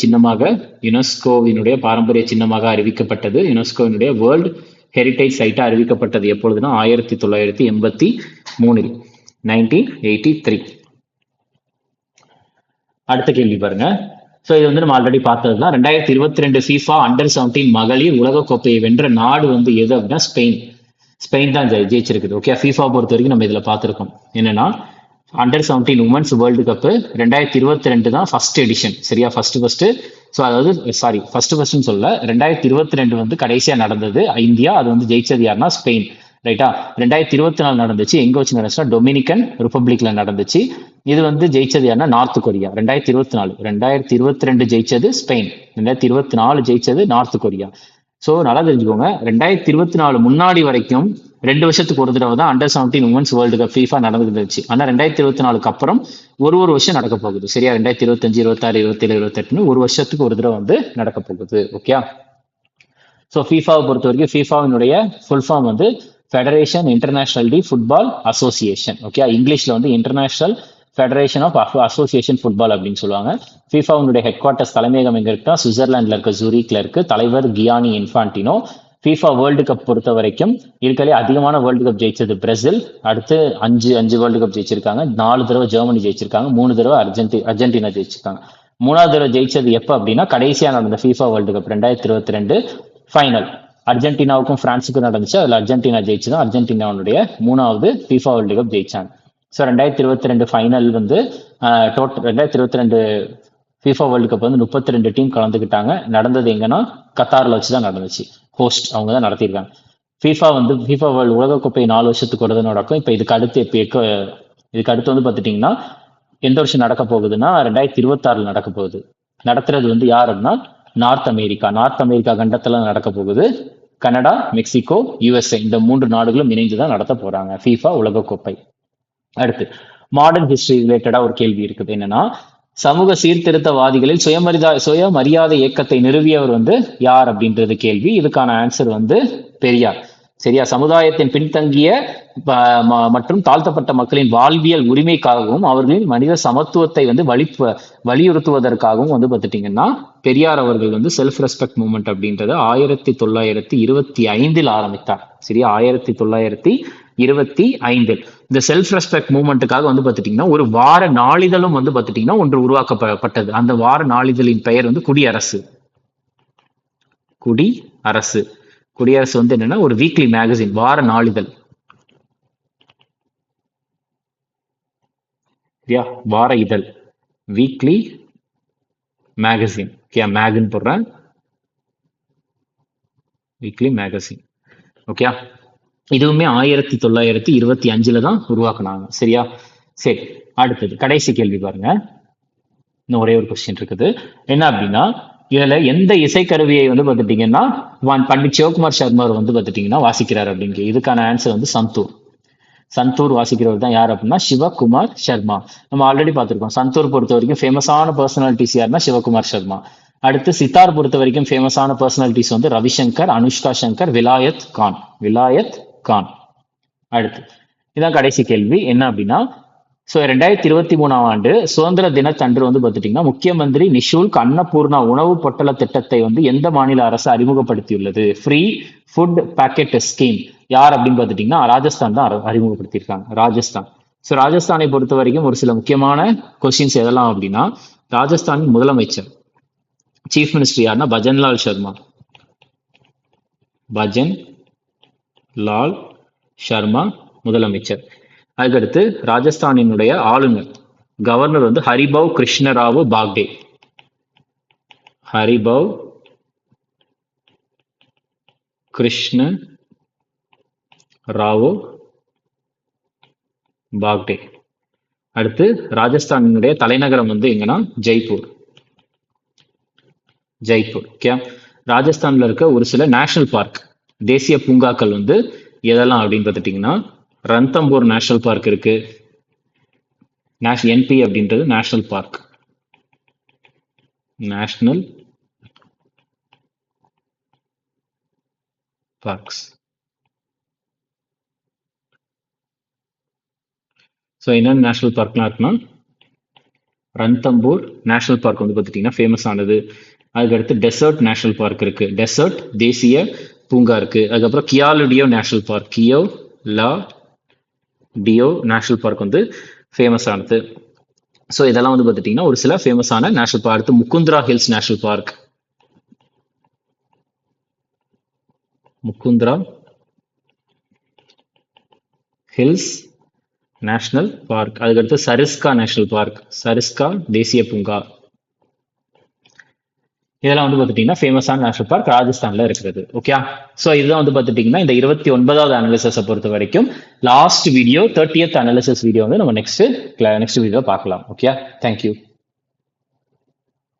சின்னமாக அறிவிக்கப்பட்டது. யுனெஸ்கோவினுடைய வேர்ல்டு ஹெரிட்டேஜ் சைட்டா அறிவிக்கப்பட்டது எப்பொழுதுனா 1983, 1983. அடுத்த கேள்வி பாருங்க. ஸோ இது வந்து நம்ம ஆல்ரெடி பார்த்ததுதான். 2022 FIFA Under-17 மகளிர் உலகக்கோப்பையை வென்ற நாடு வந்து எது அப்படின்னா ஸ்பெயின் தான் ஜெயிச்சிருக்குது. ஓகே, FIFA பொறுத்த வரைக்கும் நம்ம இதுல பார்த்திருக்கோம் என்னன்னா Under-17 உமன்ஸ் வேர்ல்டு கப் 2022 தான் ஃபர்ஸ்ட் எடிஷன், சரியா? ஃபர்ஸ்ட் ஸோ அதாவது ஃபர்ஸ்ட் சொல்ல 2022 வந்து கடைசியா நடந்தது இந்தியா, அது வந்து ஜெயிச்சது யாருன்னா ஸ்பெயின். ரைட்டா? 2024 நடந்துச்சு. எங்க வச்சு நடந்துச்சுன்னா டொமினிக்கன் ரிப்பப்ளிக்ல நடந்துச்சு. இது வந்து ஜெயிச்சது யாருன்னா நார்த் கொரியா. 2024. 2022 ஜெயிச்சது ஸ்பெயின். 2024 ஜெயிச்சது நார்த் கொரியா. ஸோ நல்லா தெரிஞ்சுக்கோங்க, 2024 முன்னாடி வரைக்கும் 2 வருஷத்துக்கு ஒரு தடவை தான் under 17 women's world cup FIFA நடந்துட்டு இருந்துச்சு. ஆனால் 2024க்கு அப்புறம் ஒரு வருஷம் நடக்க போகுது. சரியா? 2025, 26, 27, 28 ஒரு வருஷத்துக்கு ஒரு தடவை வந்து நடக்க போகுது. ஓகே. ஸோ ஃபீஃபாவை பொறுத்த வரைக்கும் ஃபீஃபாவினுடைய ஃபுல் ஃபார்ம் வந்து federation international de football association. Okay, இங்கிலீஷ்ல வந்து international federation of association football அப்படின்னு சொல்லுவாங்க. ஃபீஃபாவுடைய ஹெட் குவார்ட்டர்ஸ் தலைமையகம் எங்க இருக்குன்னா சுவிட்சர்லாந்துல இருக்க ஜூரிக்ல இருக்கு. தலைவர் Gianni Infantino. FIFA world cup பொறுத்த வரைக்கும் இருக்கலே அதிகமான வேர்ல்டு கப் ஜெயிச்சது பிரேசில். அடுத்து அஞ்சு வேர்ல்டு கப் ஜெயிச்சிருக்காங்க. 4 தடவை ஜெர்மனி ஜெயிச்சிருக்காங்க. 3 தடவை அர்ஜென்டினா ஜெயிச்சிருக்காங்க. 3வது தடவை ஜெயிச்சது எப்ப அப்படின்னா கடைசியா நடந்த ஃபீஃபா வேர்ல்டு கப் 2022 ஃபைனல் அர்ஜென்டினாவுக்கும் பிரான்ஸுக்கும் நடந்துச்சு. அதுல அர்ஜென்டினா ஜெயிச்சுதான் அர்ஜென்டினாவுடைய 3வது ஃபீஃபா வேர்ல்டு கப் ஜெயிச்சாங்க. ஸோ 2022 ஃபைனல் வந்து 2022 ஃபீஃபா வேர்ல்டு கப் வந்து 32 டீம் கலந்துக்கிட்டாங்க. நடந்தது எங்கன்னா கத்தார்ல வச்சுதான் நடந்துச்சு. ஹோஸ்ட் அவங்க தான் நடத்திருக்காங்க. ஃபீஃபா வேர்ல்டு உலகக்கோப்பை 4 வருஷத்துக்கு ஒரு நடக்கும். இப்போ இதுக்கு அடுத்து வந்து பார்த்துட்டீங்கன்னா எந்த வருஷம் நடக்க போகுதுன்னா 2026 நடக்க போகுது. நடத்துறது வந்து யாருன்னா நார்த் அமெரிக்கா கண்டத்துல நடக்க போகுது. கனடா, மெக்சிகோ, யுஎஸ்ஏ இந்த 3 நாடுகளும் இணைந்துதான் நடத்த போறாங்க ஃபீஃபா உலகக்கோப்பை. அடுத்து மாடர்ன் ஹிஸ்டரி ரிலேட்டடா ஒரு கேள்வி இருக்குது. என்னன்னா சமூக சீர்திருத்தவாதிகளில் சுயமரியாதை இயக்கத்தை நிறுவியவர் வந்து யார் அப்படின்றது கேள்வி. இதுக்கான ஆன்சர் வந்து பெரியார். சரியா? சமுதாயத்தின் பின்தங்கிய மற்றும் தாழ்த்தப்பட்ட மக்களின் வாழ்வியல் உரிமைக்காகவும் அவர்களின் மனித சமத்துவத்தை வந்து வலியுறுத்துவதற்காகவும் வந்து பார்த்துட்டீங்கன்னா பெரியார் அவர்கள் வந்து செல்ஃப் ரெஸ்பெக்ட் மூவ்மெண்ட் அப்படின்றத 1925 ஆரம்பித்தார். சரியா? 1925 இந்த செல்ஃப் ரெஸ்பெக்ட் மூவ்மெண்ட்டுக்காக வந்து பார்த்துட்டீங்கன்னா ஒரு வார நாளிதழும் வந்து பார்த்துட்டீங்கன்னா ஒன்று உருவாக்கப்பட்டது. அந்த வார நாளிதழின் பெயர் வந்து குடியரசு வந்து என்னன்னா ஒரு வீக்லி மேகசின், வார நாளிதழ். வார இதழ், வீக்லி மேகசின். மேகன் போடுறேன், வீக்லி மேகசின். ஓகே, இதுவுமே 1925 தான் உருவாக்குனாங்க. சரியா? சரி, அடுத்தது கடைசி கேள்வி பாருங்க. இன்னும் ஒரே ஒரு கொஸ்டின் இருக்குது. என்ன அப்படின்னா இதுல எந்த இசைக்கருவியை வந்து பார்த்துட்டீங்கன்னா பண்டிட் சிவகுமார் சர்மா வந்து பார்த்துட்டீங்கன்னா வாசிக்கிறார் அப்படின்னு. இதுக்கான ஆன்சர் வந்து சந்தூர் வாசிக்கிறவர் தான் யார் அப்படின்னா சிவகுமார் சர்மா. நம்ம ஆல்ரெடி பார்த்திருக்கோம். சந்தூர் பொறுத்த வரைக்கும் ஃபேமஸான பர்சனாலிட்டிஸ் யாருன்னா சிவகுமார் சர்மா. அடுத்து சித்தார் பொறுத்த வரைக்கும் ஃபேமஸான பர்சனாலிட்டிஸ் வந்து ரவிசங்கர், அனுஷ்கா சங்கர், விலாயத் கான். அடுத்து இதான் கடைசி கேள்வி. என்ன அப்படின்னா 2023 சுதந்திர தினத்தன்று வந்து பார்த்துட்டீங்கன்னா முக்கிய மந்திரி நிஷுல்க் அன்னபூர்ணா உணவு பொட்டல திட்டத்தை வந்து எந்த மாநில அரசு அறிமுகப்படுத்தியுள்ளது? ஃப்ரீ ஃபுட் பேக்கெட் ஸ்கீம் யார் அப்படின்னு பார்த்துட்டீங்கன்னா ராஜஸ்தான் தான் அறிமுகப்படுத்தியிருக்காங்க. ராஜஸ்தானை பொறுத்த வரைக்கும் ஒரு சில முக்கியமான கொஸ்டின்ஸ் எதெல்லாம் அப்படின்னா ராஜஸ்தானின் முதலமைச்சர் சீஃப் மினிஸ்டர் யாருன்னா பஜன்லால் சர்மா முதலமைச்சர். அதுக்கடுத்து ராஜஸ்தானினுடைய ஆளுநர் கவர்னர் வந்து ஹரிபவ் கிருஷ்ணராவ் பாக்டே. அடுத்து ராஜஸ்தானினுடைய தலைநகரம் வந்து எங்கன்னா ஜெய்ப்பூர். ஓகே, ராஜஸ்தான்ல இருக்க ஒரு சில நேஷனல் பார்க், தேசிய பூங்காக்கள் வந்து எதெல்லாம் அப்படின்னு பார்த்துட்டீங்கன்னா ரன்தம்பூர் நேஷனல் பார்க் இருக்கு. என்பி அப்படின்றது நேஷனல் பார்க்ஸ். என்னென்ன நேஷனல் பார்க்லாம் இருக்குன்னா ரன்தம்பூர் நேஷனல் பார்க் வந்து பார்த்துட்டீங்கன்னா ஃபேமஸ் ஆனது. அதுக்கடுத்து டெசர்ட் நேஷனல் பார்க் இருக்கு, டெசர்ட் தேசிய பூங்கா இருக்கு. அதுக்கப்புறம் கியாலுடியோ நேஷனல் பார்க் வந்து ஃபேமஸ் ஆனது. ஸோ இதெல்லாம் வந்து பார்த்துட்டீங்கன்னா ஒரு சில ஃபேமஸான நேஷனல் பார்க். அடுத்து முகுந்திரா ஹில்ஸ் நேஷனல் பார்க், அதுக்கடுத்து சரிஸ்கா நேஷனல் பார்க், சரிஸ்கா தேசிய பூங்கா. இதெல்லாம் வந்து பார்த்துட்டீங்கன்னா ஃபேமஸான நேஷனல் பார்க் ராஜஸ்தான்ல இருக்கிறது. ஓகே, ஸோ இதுதான் வந்து பார்த்துட்டீங்கன்னா இந்த 29வது அனாலிசிஸை பொறுத்த வரைக்கும் last video 30th analysis video வந்து நம்ம நெக்ஸ்ட் வீடியோ பார்க்கலாம். Okay, thank you.